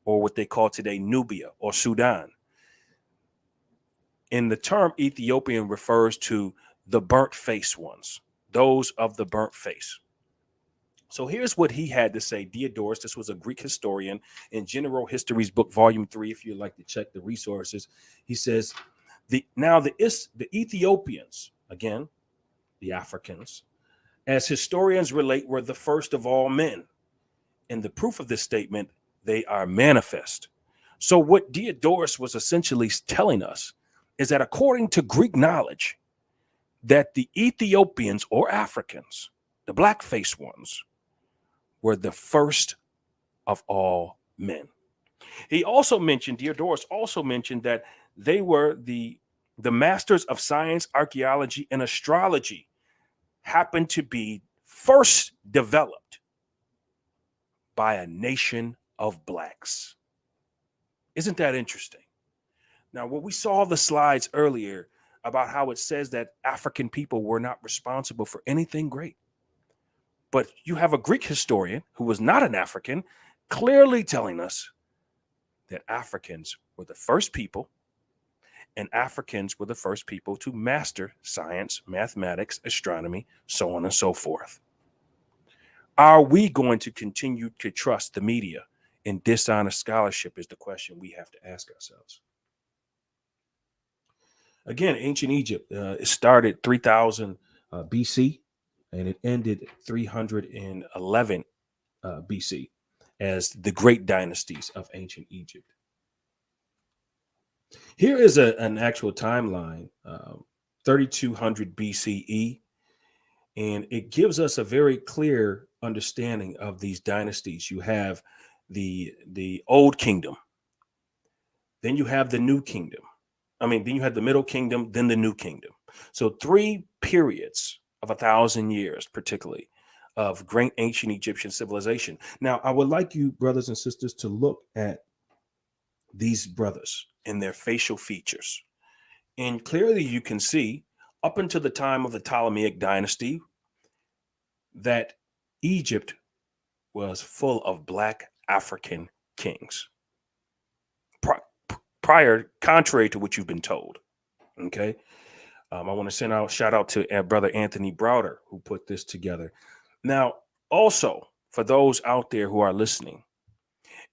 or what they call today Nubia or Sudan. And the term Ethiopian refers to the burnt face ones, those of the burnt face. So here's what he had to say. Diodorus, this was a Greek historian in General History's book, volume 3, if you'd like to check the resources. He says, the Ethiopians, again, the Africans, as historians relate, were the first of all men. And the proof of this statement, they are manifest. So what Diodorus was essentially telling us is that according to Greek knowledge, that the Ethiopians or Africans, the black-faced ones, were the first of all men. Diodorus also mentioned that they were the masters of science, archaeology, and astrology, happened to be first developed by a nation of blacks. Isn't that interesting? Now, what we saw the slides earlier about how it says that African people were not responsible for anything great. But you have a Greek historian who was not an African clearly telling us that Africans were the first people, and Africans were the first people to master science, mathematics, astronomy, so on and so forth. Are we going to continue to trust the media and dishonest scholarship is the question we have to ask ourselves. Again, ancient Egypt, it started 3000 BC and it ended 311 BC. as the great dynasties of ancient Egypt. Here is an actual timeline, 3200 BCE, and it gives us a very clear understanding of these dynasties. You have the Old Kingdom, then you have the New Kingdom. Then you have the Middle Kingdom, then the New Kingdom. So 3 periods of 1,000 years, particularly, of great ancient Egyptian civilization. Now, I would like you, brothers and sisters, to look at these brothers and their facial features. And clearly you can see, up until the time of the Ptolemaic dynasty, that Egypt was full of Black African kings. Prior, contrary to what you've been told. Okay. I want to send out shout out to brother Anthony Browder, who put this together. Now, also, for those out there who are listening,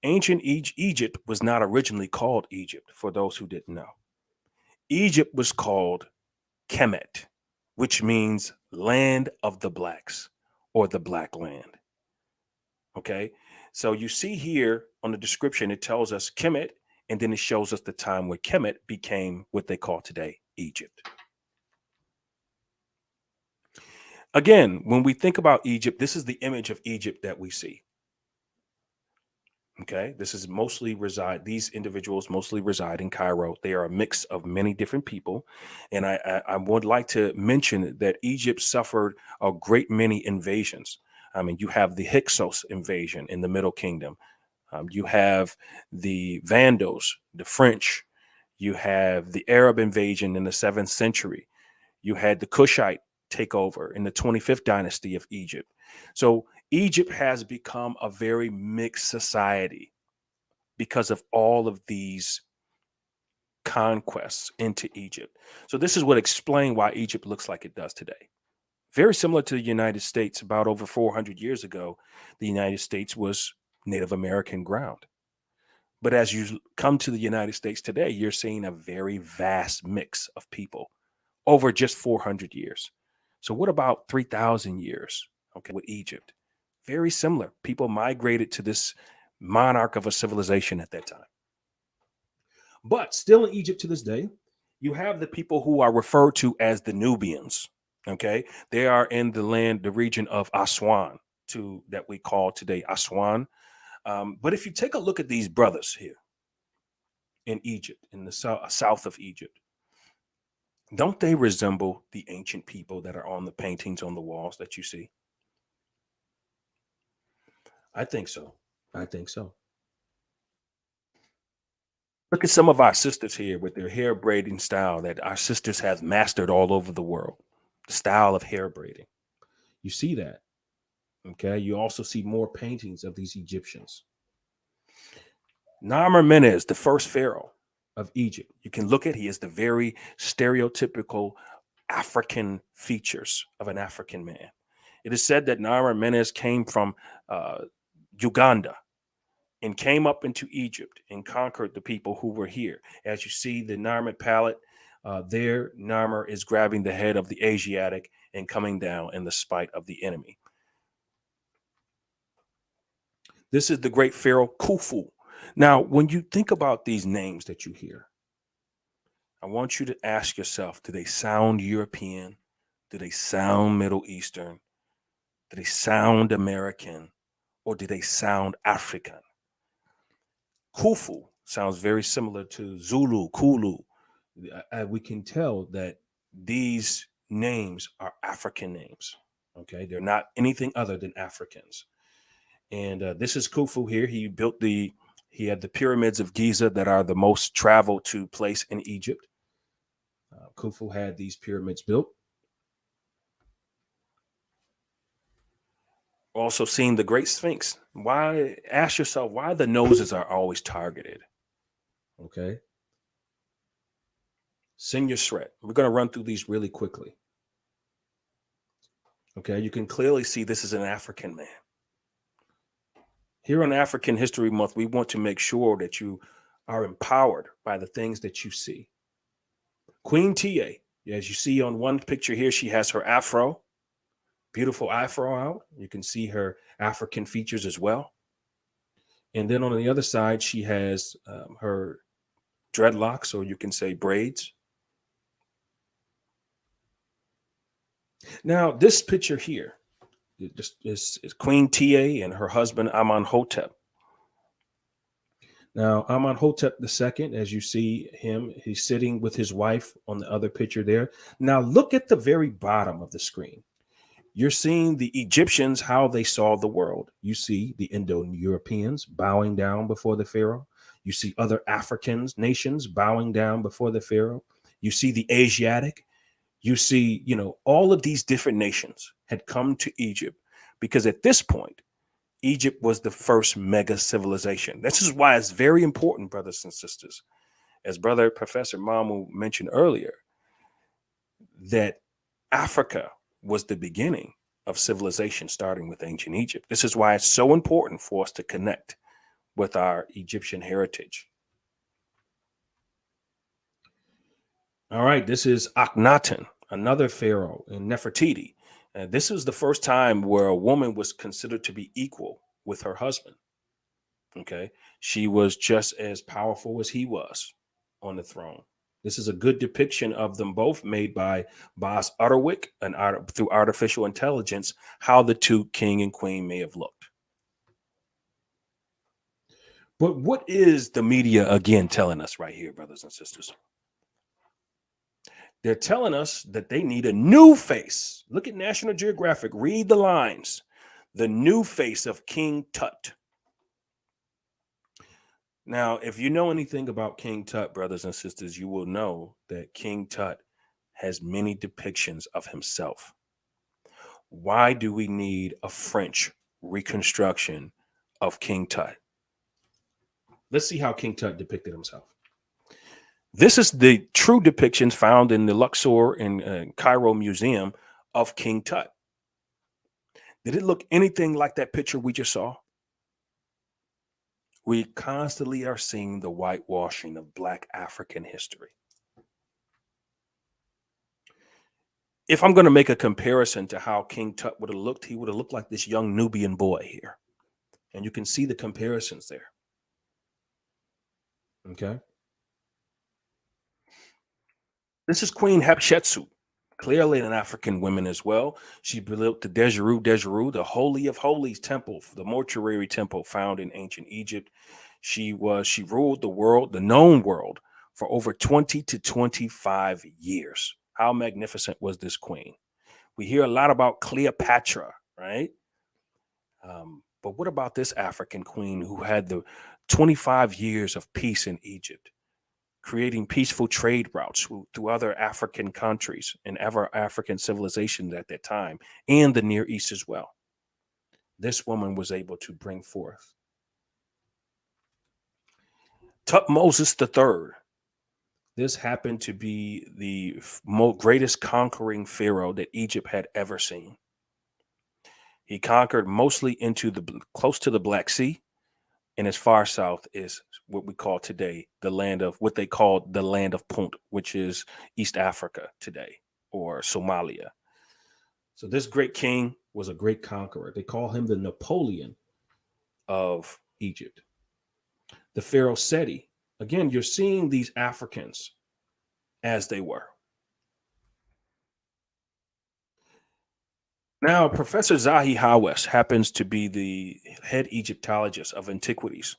ancient Egypt was not originally called Egypt, for those who didn't know. Egypt was called Kemet, which means land of the blacks, or the black land. Okay, so you see here on the description, it tells us Kemet, and then it shows us the time where Kemet became what they call today Egypt. Again, when we think about Egypt, this is the image of Egypt that we see. Okay, this is these individuals mostly reside in Cairo. They are a mix of many different people. And I would like to mention that Egypt suffered a great many invasions. You have the Hyksos invasion in the Middle Kingdom. You have the Vandals, the French. You have the Arab invasion in the 7th century. You had the Kushite takeover in the 25th dynasty of Egypt. So Egypt has become a very mixed society because of all of these conquests into Egypt. So this is what explains why Egypt looks like it does today. Very similar to the United States. About over 400 years ago, the United States was Native American ground. But as you come to the United States today, you're seeing a very vast mix of people over just 400 years. So what about 3,000 years? Okay, with Egypt, very similar. People migrated to this monarch of a civilization at that time. But still in Egypt to this day, you have the people who are referred to as the Nubians. Okay, they are in the region of Aswan, that we call today Aswan. But if you take a look at these brothers here in Egypt, in the south of Egypt, don't they resemble the ancient people that are on the paintings on the walls that you see? I think so. Look at some of our sisters here with their hair braiding style that our sisters have mastered all over the world. The style of hair braiding. You see that. Okay. You also see more paintings of these Egyptians. Narmer-Menes, the first pharaoh of Egypt. You can look at, he has the very stereotypical African features of an African man. It is said that Narmer-Menes came from Uganda and came up into Egypt and conquered the people who were here. As you see the Narmer palette there, Narmer is grabbing the head of the Asiatic and coming down in the spite of the enemy. This is the great pharaoh Khufu. Now, when you think about these names that you hear, I want you to ask yourself, do they sound European? Do they sound Middle Eastern? Do they sound American? Or do they sound African? Khufu sounds very similar to Zulu, Kulu. We can tell that these names are African names. Okay, they're not anything other than Africans. And this is Khufu here. He had the pyramids of Giza that are the most traveled to place in Egypt. Khufu had these pyramids built. Also seeing the Great Sphinx. Ask yourself why the noses are always targeted. Okay. Senusret. We're going to run through these really quickly. Okay. You can clearly see this is an African man. Here on African History Month, we want to make sure that you are empowered by the things that you see. Queen Tiye, as you see on one picture here, she has her afro, beautiful afro out. You can see her African features as well. And then on the other side, she has her dreadlocks, or you can say braids. Now, this picture here is Queen Tia and her husband Amenhotep. Now, Amenhotep II, as you see him, he's sitting with his wife on the other picture there. Now, look at the very bottom of the screen. You're seeing the Egyptians, how they saw the world. You see the Indo-Europeans bowing down before the pharaoh. You see other Africans, nations bowing down before the pharaoh. You see the Asiatic. You see, all of these different nations had come to Egypt because at this point, Egypt was the first mega civilization. This is why it's very important, brothers and sisters, as Brother Professor Mamu mentioned earlier, that Africa was the beginning of civilization, starting with ancient Egypt. This is why it's so important for us to connect with our Egyptian heritage. All right, this is Akhenaten, another pharaoh in Nefertiti. And this is the first time where a woman was considered to be equal with her husband. Okay, she was just as powerful as he was on the throne. This is a good depiction of them both, made by Bas Utterwick and through artificial intelligence, how the two king and queen may have looked. But what is the media again telling us right here, brothers and sisters? They're telling us that they need a new face. Look at National Geographic. Read the lines. The new face of King Tut. Now, if you know anything about King Tut, brothers and sisters, you will know that King Tut has many depictions of himself. Why do we need a French reconstruction of King Tut? Let's see how King Tut depicted himself. This is the true depictions found in the Luxor and Cairo Museum of King Tut. Did it look anything like that picture we just saw? We constantly are seeing the whitewashing of Black African history. If I'm going to make a comparison to how King Tut would have looked, he would have looked like this young Nubian boy here. And you can see the comparisons there. Okay. This is Queen Hatshepsut, clearly an African woman as well. She built the Djeru, the Holy of Holies temple, the mortuary temple found in ancient Egypt. She ruled the world, the known world, for over 20 to 25 years. How magnificent was this queen? We hear a lot about Cleopatra, right? But what about this African queen who had the 25 years of peace in Egypt, creating peaceful trade routes through other African countries and African civilizations at that time, and the Near East as well? This woman was able to bring forth Tutmosis III. This happened to be the greatest conquering pharaoh that Egypt had ever seen. He conquered mostly into close to the Black Sea, and as far south is what we call today the land of what they called the land of Punt, which is East Africa today, or Somalia. So this great king was a great conqueror. They call him the Napoleon of Egypt. The Pharaoh Seti. Again, you're seeing these Africans as they were. Now, Professor Zahi Hawass happens to be the head Egyptologist of antiquities.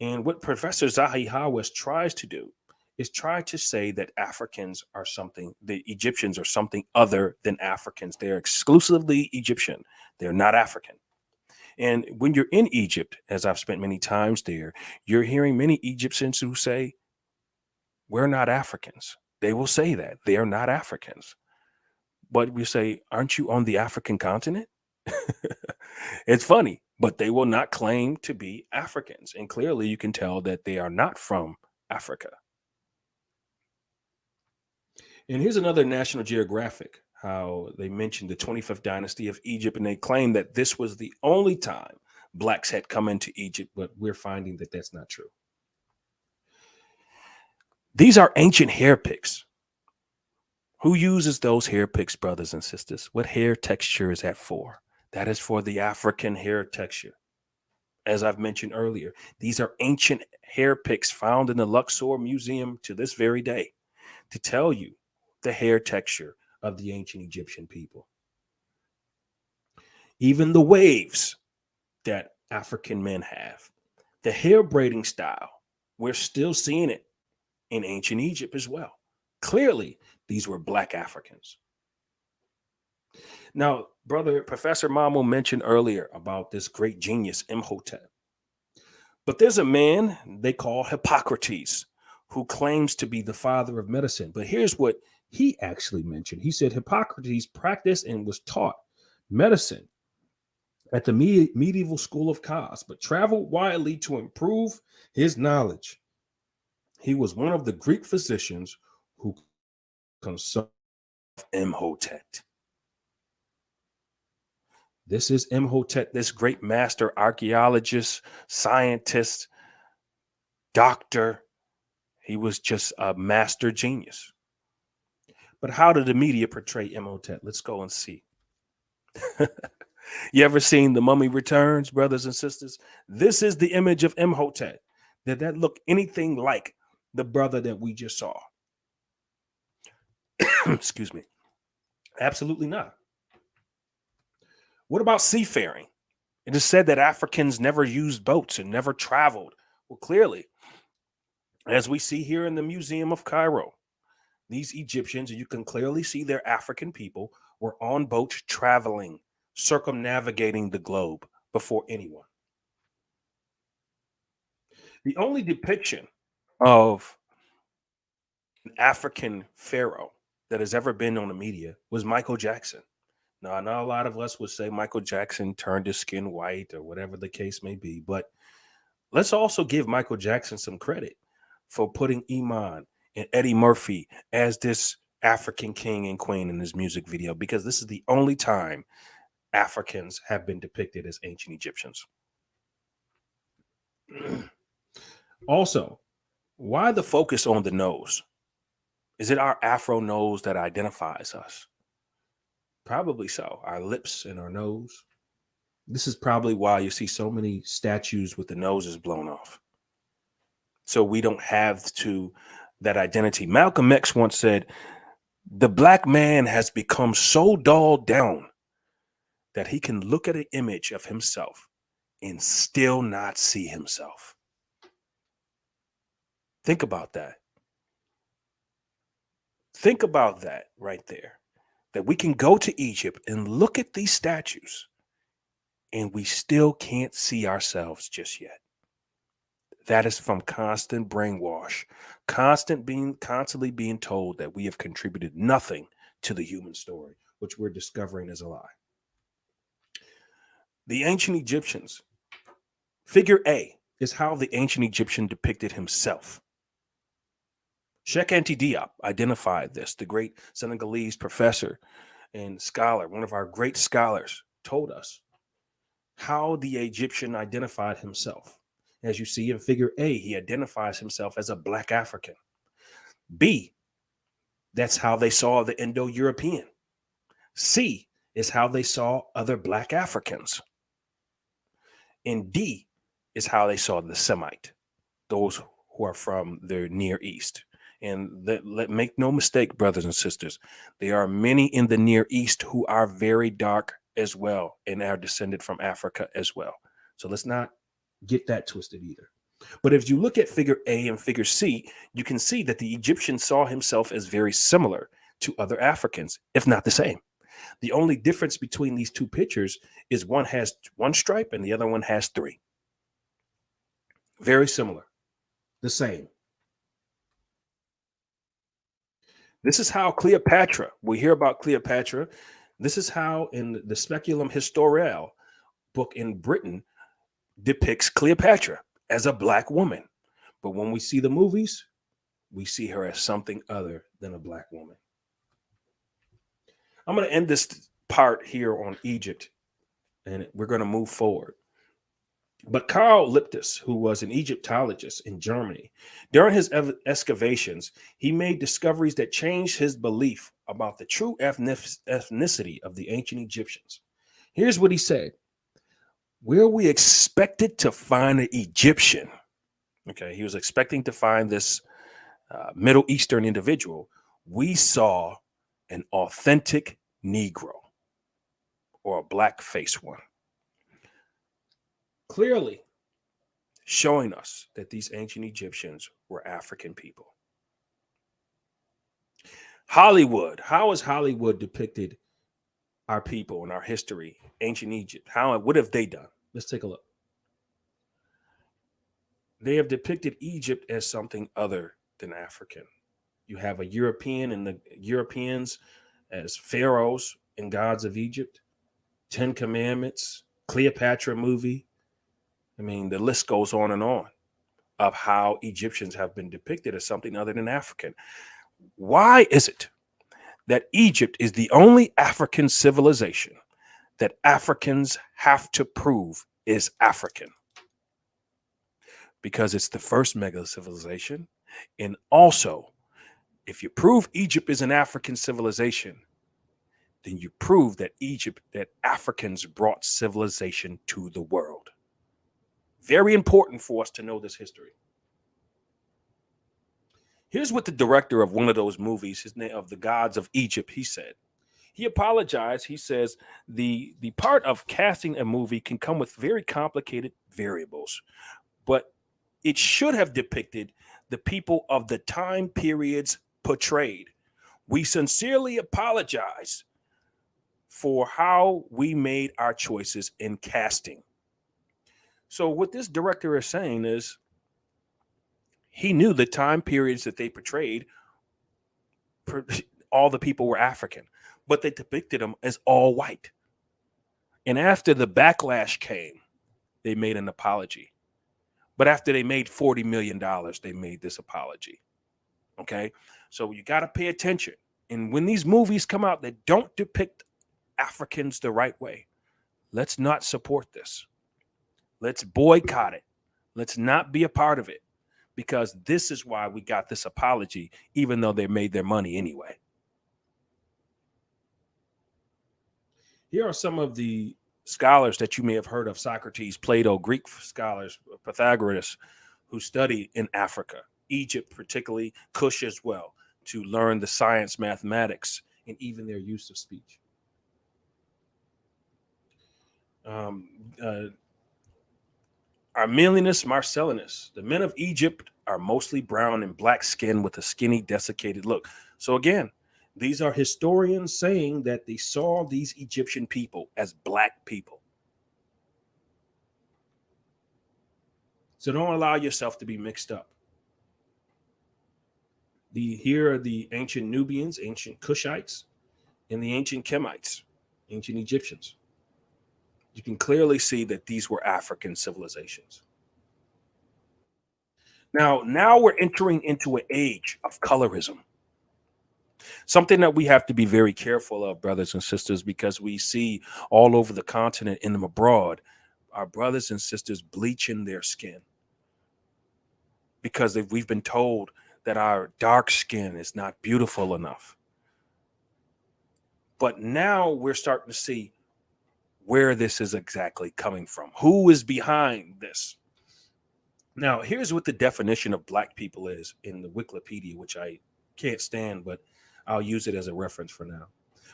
And what Professor Zahi Hawass tries to do is try to say that the Egyptians are something other than Africans. They're exclusively Egyptian. They're not African. And when you're in Egypt, as I've spent many times there, you're hearing many Egyptians who say, we're not Africans. They will say that they are not Africans. But we say, aren't you on the African continent? It's funny, but they will not claim to be Africans. And clearly you can tell that they are not from Africa. And here's another National Geographic, how they mentioned the 25th dynasty of Egypt, and they claim that this was the only time Blacks had come into Egypt, but we're finding that that's not true. These are ancient hair picks. Who uses those hair picks, brothers and sisters? What hair texture is that for? That is for the African hair texture. as I've mentioned earlier. These are ancient hair picks found in the Luxor Museum to this very day to tell you the hair texture of the ancient Egyptian people. Even the waves that African men have, the hair braiding style, we're still seeing it in ancient Egypt as well. Clearly, these were Black Africans. Now, brother, Professor Mamo mentioned earlier about this great genius, Imhotep. But there's a man they call Hippocrates who claims to be the father of medicine. But here's what he actually mentioned. He said Hippocrates practiced and was taught medicine at the medieval school of Kos, but traveled widely to improve his knowledge. He was one of the Greek physicians who consulted Imhotep. This is Imhotep, this great master archaeologist, scientist, doctor. He was just a master genius. But how did the media portray Imhotep? Let's go and see. You ever seen The Mummy Returns, brothers and sisters? This is the image of Imhotep. Did that look anything like the brother that we just saw? Excuse me. Absolutely not. What about seafaring? It is said that Africans never used boats and never traveled. Well, clearly, as we see here in the Museum of Cairo, these Egyptians, and you can clearly see their African people, were on boats traveling, circumnavigating the globe before anyone. The only depiction of an African pharaoh that has ever been on the media was Michael Jackson. Now, I know a lot of us would say Michael Jackson turned his skin white or whatever the case may be, but let's also give Michael Jackson some credit for putting Iman and Eddie Murphy as this African king and queen in his music video, because this is the only time Africans have been depicted as ancient Egyptians. Also, why the focus on the nose? Is it our Afro nose that identifies us? Probably so. Our lips and our nose. This is probably why you see so many statues with the noses blown off. So we don't have that identity. Malcolm X once said, the Black man has become so dulled down that he can look at an image of himself and still not see himself. Think about that. Think about that right there. That we can go to Egypt and look at these statues and we still can't see ourselves just yet. That is from constant brainwash, constantly being told that we have contributed nothing to the human story, which we're discovering is a lie. The ancient Egyptians, figure A is how the ancient Egyptian depicted himself. Cheikh Anta Diop identified this. The great Senegalese professor and scholar, one of our great scholars, told us how the Egyptian identified himself. As you see in figure A, he identifies himself as a Black African. B, that's how they saw the Indo-European. C is how they saw other Black Africans. And D is how they saw the Semite, those who are from the Near East. And make no mistake, brothers and sisters, there are many in the Near East who are very dark as well and are descended from Africa as well. So let's not get that twisted either. But if you look at figure A and figure C, you can see that the Egyptian saw himself as very similar to other Africans, if not the same. The only difference between these two pictures is one has one stripe and the other one has three. Very similar, the same. This is how Cleopatra, we hear about Cleopatra. This is how in the Speculum Historiale book in Britain depicts Cleopatra as a Black woman. But when we see the movies, we see her as something other than a Black woman. I'm going to end this part here on Egypt and we're going to move forward. But Karl Liptus, who was an Egyptologist in Germany, during his excavations, he made discoveries that changed his belief about the true ethnicity of the ancient Egyptians. Here's what he said. where we expected to find an Egyptian. Okay, he was expecting to find this Middle Eastern individual. We saw an authentic Negro, or a black-faced one, clearly showing us that these ancient Egyptians were African people. Hollywood. How has Hollywood depicted our people and our history, ancient Egypt? What have they done? Let's take a look. They have depicted Egypt as something other than African. You have a European and the Europeans as pharaohs and gods of Egypt, 10 Commandments, Cleopatra movie. I mean, the list goes on of how Egyptians have been depicted as something other than African. Why is it that Egypt is the only African civilization that Africans have to prove is African? Because it's the first mega civilization. And also, if you prove Egypt is an African civilization, then you prove that Africans brought civilization to the world. Very important for us to know this history. Here's what the director of one of those movies, his name of The Gods of Egypt, he said. He apologized. He says the part of casting a movie can come with very complicated variables, but it should have depicted the people of the time periods portrayed. We sincerely apologize for how we made our choices in casting. So what this director is saying is he knew the time periods that they portrayed, all the people were African, but they depicted them as all white. And after the backlash came, they made an apology. But after they made $40 million, they made this apology. Okay? So you got to pay attention. And when these movies come out that don't depict Africans the right way, let's not support this. Let's boycott it. Let's not be a part of it, because this is why we got this apology, even though they made their money anyway. Here are some of the scholars that you may have heard of: Socrates, Plato, Greek scholars, Pythagoras, who studied in Africa, Egypt particularly, Kush as well, to learn the science, mathematics, and even their use of speech. Arminius Marcellinus: the men of Egypt are mostly brown and black skinned with a skinny, desiccated look. So again, these are historians saying that they saw these Egyptian people as black people. So don't allow yourself to be mixed up. Here are the ancient Nubians, ancient Cushites, and the ancient Kemites, ancient Egyptians. You can clearly see that these were African civilizations. Now we're entering into an age of colorism. Something that we have to be very careful of, brothers and sisters, because we see all over the continent and abroad, our brothers and sisters bleaching their skin because we've been told that our dark skin is not beautiful enough. But now we're starting to see where this is exactly coming from. Who is behind this? Now, here's what the definition of black people is in the Wikipedia, which I can't stand, but I'll use it as a reference for now.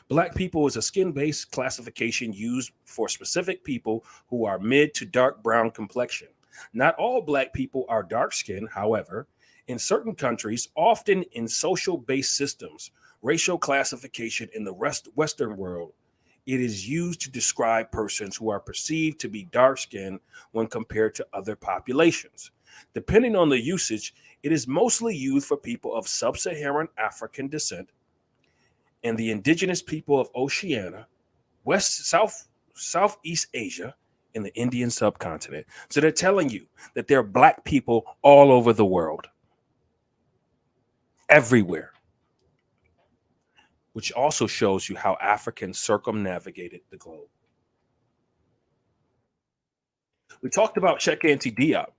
Black people is a skin-based classification used for specific people who are mid to dark brown complexion. Not all black people are dark-skinned, however. In certain countries, often in social-based systems, racial classification in the Western world, it is used to describe persons who are perceived to be dark-skinned when compared to other populations. Depending on the usage, it is mostly used for people of sub-Saharan African descent and the indigenous people of Oceania, Southeast Asia, and the Indian subcontinent. So they're telling you that there are black people all over the world, everywhere, which also shows you how Africans circumnavigated the globe. We talked about Cheikh Anta Diop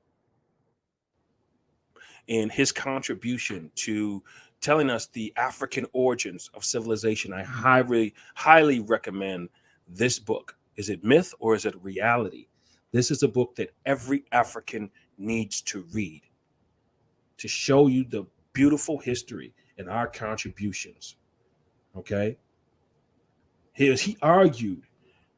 and his contribution to telling us the African origins of civilization. I highly recommend this book. Is it myth or is it reality? This is a book that every African needs to read to show you the beautiful history and our contributions. Okay? He argued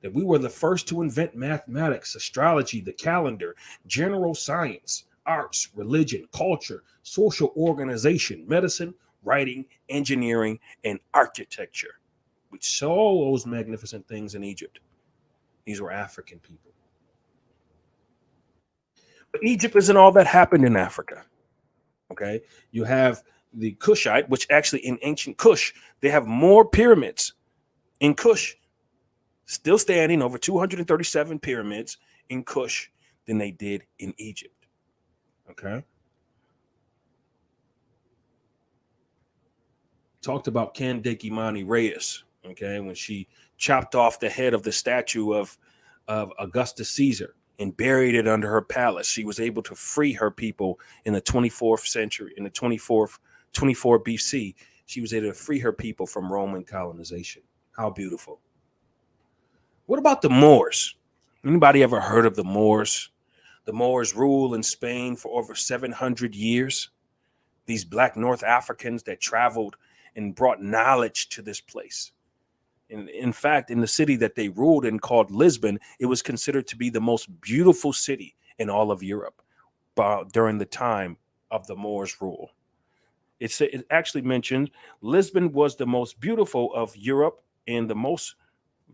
that we were the first to invent mathematics, astrology, the calendar, general science, arts, religion, culture, social organization, medicine, writing, engineering, and architecture. We saw those magnificent things in Egypt. These were African people. But Egypt isn't all that happened in Africa. Okay? You have the Kushite, which actually in ancient Kush, they have more pyramids in Kush, still standing, over 237 pyramids in Kush than they did in Egypt. Okay. Talked about Kandake Mani Reyes, okay, when she chopped off the head of the statue of Augustus Caesar and buried it under her palace. She was able to free her people in the 24th century, in the 24 BC. She was able to free her people from Roman colonization. How beautiful. What about the Moors? Anybody ever heard of the Moors? The Moors ruled in Spain for over 700 years. These Black North Africans that traveled and brought knowledge to this place. In fact, in the city that they ruled in called Lisbon, it was considered to be the most beautiful city in all of Europe during the time of the Moors' rule. It actually mentioned Lisbon was the most beautiful of Europe and the most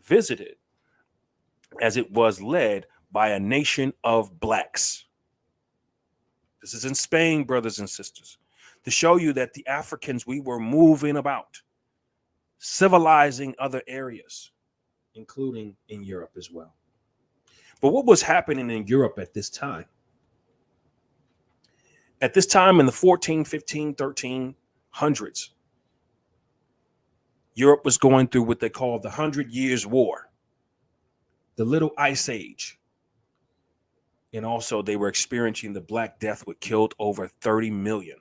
visited, as it was led by a nation of Blacks. This is in Spain, brothers and sisters, to show you that the Africans, we were moving about, civilizing other areas, including in Europe as well. But what was happening in Europe at this time? At this time in the 14, 15, 1300s, Europe was going through what they call the 100 Years' War, the Little Ice Age. And also they were experiencing the Black Death, which killed over 30 million.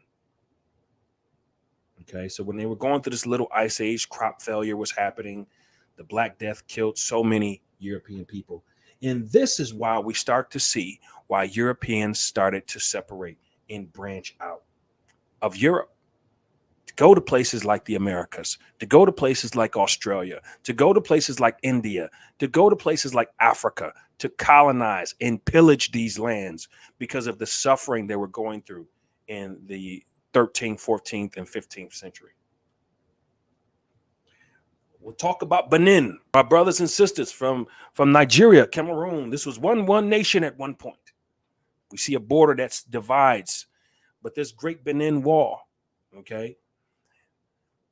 Okay, so when they were going through this Little Ice Age, crop failure was happening. The Black Death killed so many European people. And this is why we start to see why Europeans started to separate and branch out of Europe, to go to places like the Americas, to go to places like Australia, to go to places like India, to go to places like Africa, to colonize and pillage these lands because of the suffering they were going through in the 13th, 14th, and 15th century. We'll talk about Benin, my brothers and sisters from Nigeria, Cameroon. This was one nation at one point. We see a border that divides, but this great Benin Wall, okay?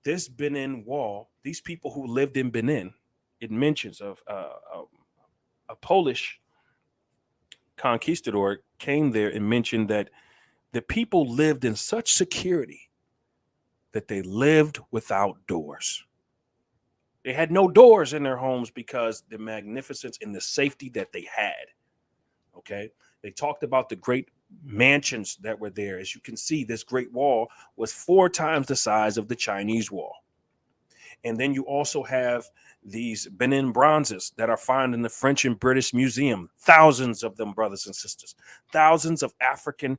This Benin Wall, these people who lived in Benin, it mentions of a Polish conquistador came there and mentioned that the people lived in such security that they lived without doors. They had no doors in their homes because the magnificence and the safety that they had. Okay. They talked about the great mansions that were there. As you can see, this Great Wall was 4 times the size of the Chinese Wall. And then you also have these Benin bronzes that are found in the French and British Museum. Thousands of them, brothers and sisters. Thousands of African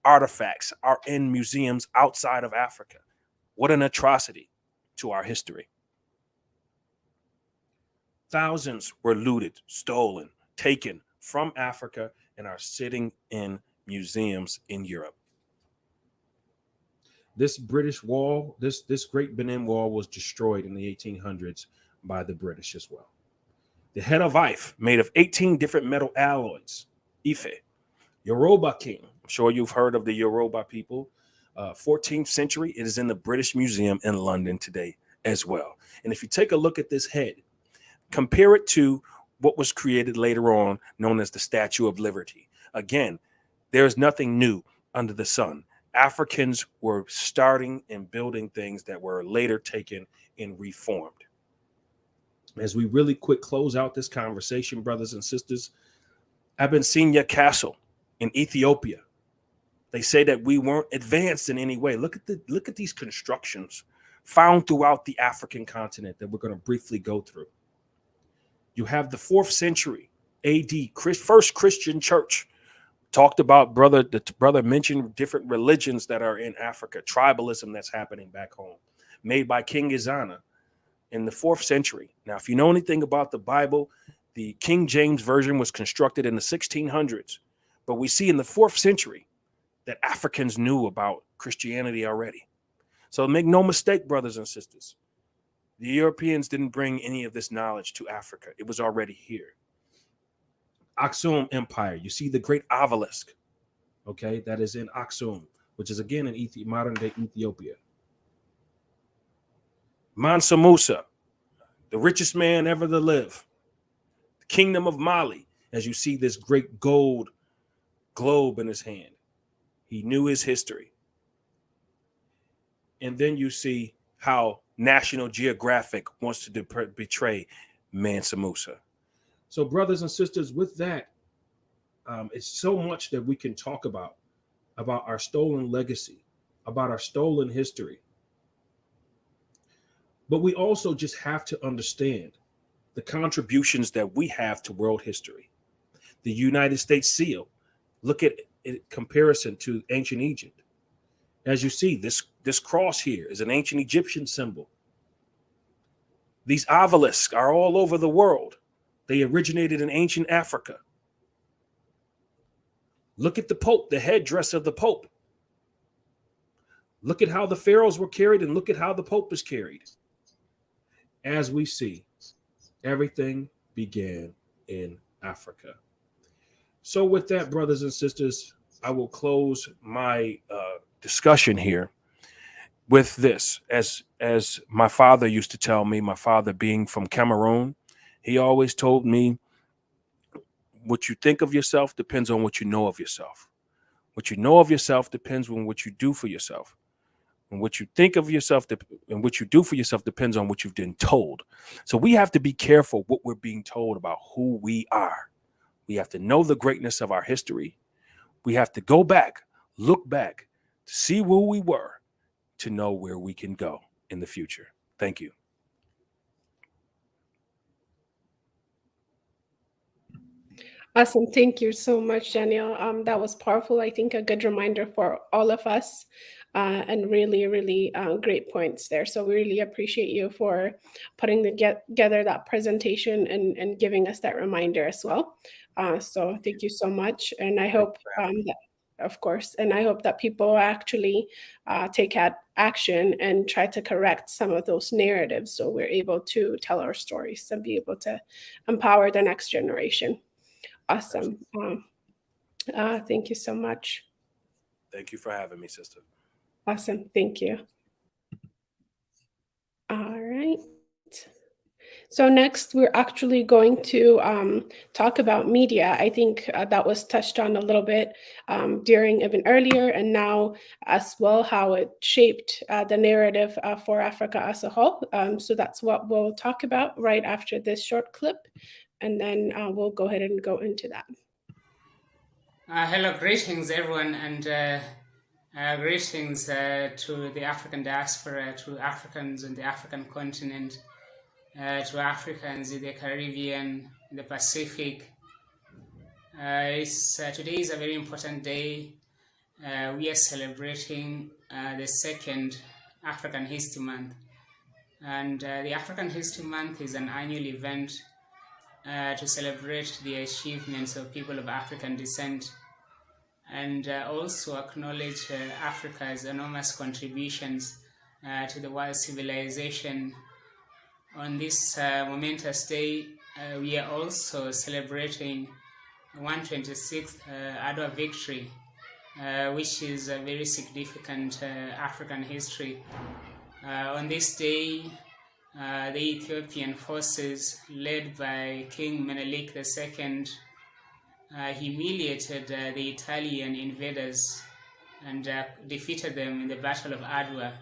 artifacts are in museums outside of Africa. What an atrocity to our history. Thousands were looted, stolen, taken from Africa and are sitting in museums in Europe. This British wall, this great Benin Wall was destroyed in the 1800s by the British as well. The head of Ife, made of 18 different metal alloys, Ife. Yoruba king, I'm sure you've heard of the Yoruba people. 14th century, it is in the British Museum in London today as well. And if you take a look at this head, compare it to what was created later on, known as the Statue of Liberty. Again, there is nothing new under the sun. Africans were starting and building things that were later taken and reformed. As we really quick close out this conversation, brothers and sisters, Abyssinia Castle in Ethiopia. They say that we weren't advanced in any way. Look at these constructions found throughout the African continent that we're going to briefly go through. You have the 4th century AD, first Christian church. Talked about the brother mentioned different religions that are in Africa, tribalism that's happening back home, made by King Izana in the 4th century. Now, if you know anything about the Bible, the King James Version was constructed in the 1600s, but we see in the 4th century that Africans knew about Christianity already. So make no mistake, brothers and sisters, the Europeans didn't bring any of this knowledge to Africa. It was already here. Aksum Empire, you see the great obelisk, okay, that is in Aksum, which is again in modern-day Ethiopia. Mansa Musa, the richest man ever to live. The Kingdom of Mali, as you see this great gold globe in his hand. He knew his history. And then you see how National Geographic wants to betray Mansa Musa. So, brothers and sisters, with that, it's so much that we can talk about our stolen legacy, about our stolen history. But we also just have to understand the contributions that we have to world history. The United States seal, look at in comparison to ancient Egypt. As you see, this cross here is an ancient Egyptian symbol. These obelisks are all over the world. They originated in ancient Africa. Look at the Pope, the headdress of the Pope. Look at how the pharaohs were carried and look at how the Pope is carried. As we see, everything began in Africa. So with that, brothers and sisters, I will close my discussion here with this. As my father used to tell me, my father being from Cameroon, he always told me, what you think of yourself depends on what you know of yourself. What you know of yourself depends on what you do for yourself. And what you think of yourself and what you do for yourself depends on what you've been told. So we have to be careful what we're being told about who we are. We have to know the greatness of our history. We have to go back, look back, to see who we were, to know where we can go in the future. Thank you. Awesome. Thank you so much, Daniel. That was powerful. I think a good reminder for all of us, and really, really great points there. So we really appreciate you for putting together that presentation and giving us that reminder as well. So thank you so much. And I hope that, of course, and I hope that people actually take action and try to correct some of those narratives so we're able to tell our stories and be able to empower the next generation. Awesome. Thank you so much. Thank you for having me, sister. Awesome. Thank you. All right. So next, we're actually going to talk about media. I think that was touched on a little bit during even earlier and now as well, how it shaped the narrative for Africa as a whole. So that's what we'll talk about right after this short clip. And then we'll go ahead and go into that. Hello, greetings everyone, and greetings to the African diaspora, to Africans on the African continent, to Africans in the Caribbean, in the Pacific. Today is a very important day. We are celebrating the second African History Month. And the African History Month is an annual event to celebrate the achievements of people of African descent and also acknowledge Africa's enormous contributions to the world civilization. On this momentous day, we are also celebrating 126th Adwa Victory, which is a very significant African history. On this day, the Ethiopian forces led by King Menelik II humiliated the Italian invaders and defeated them in the Battle of Adwa.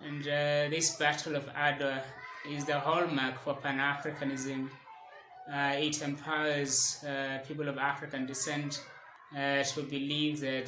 And this Battle of Adwa is the hallmark for Pan Africanism. It empowers people of African descent to believe that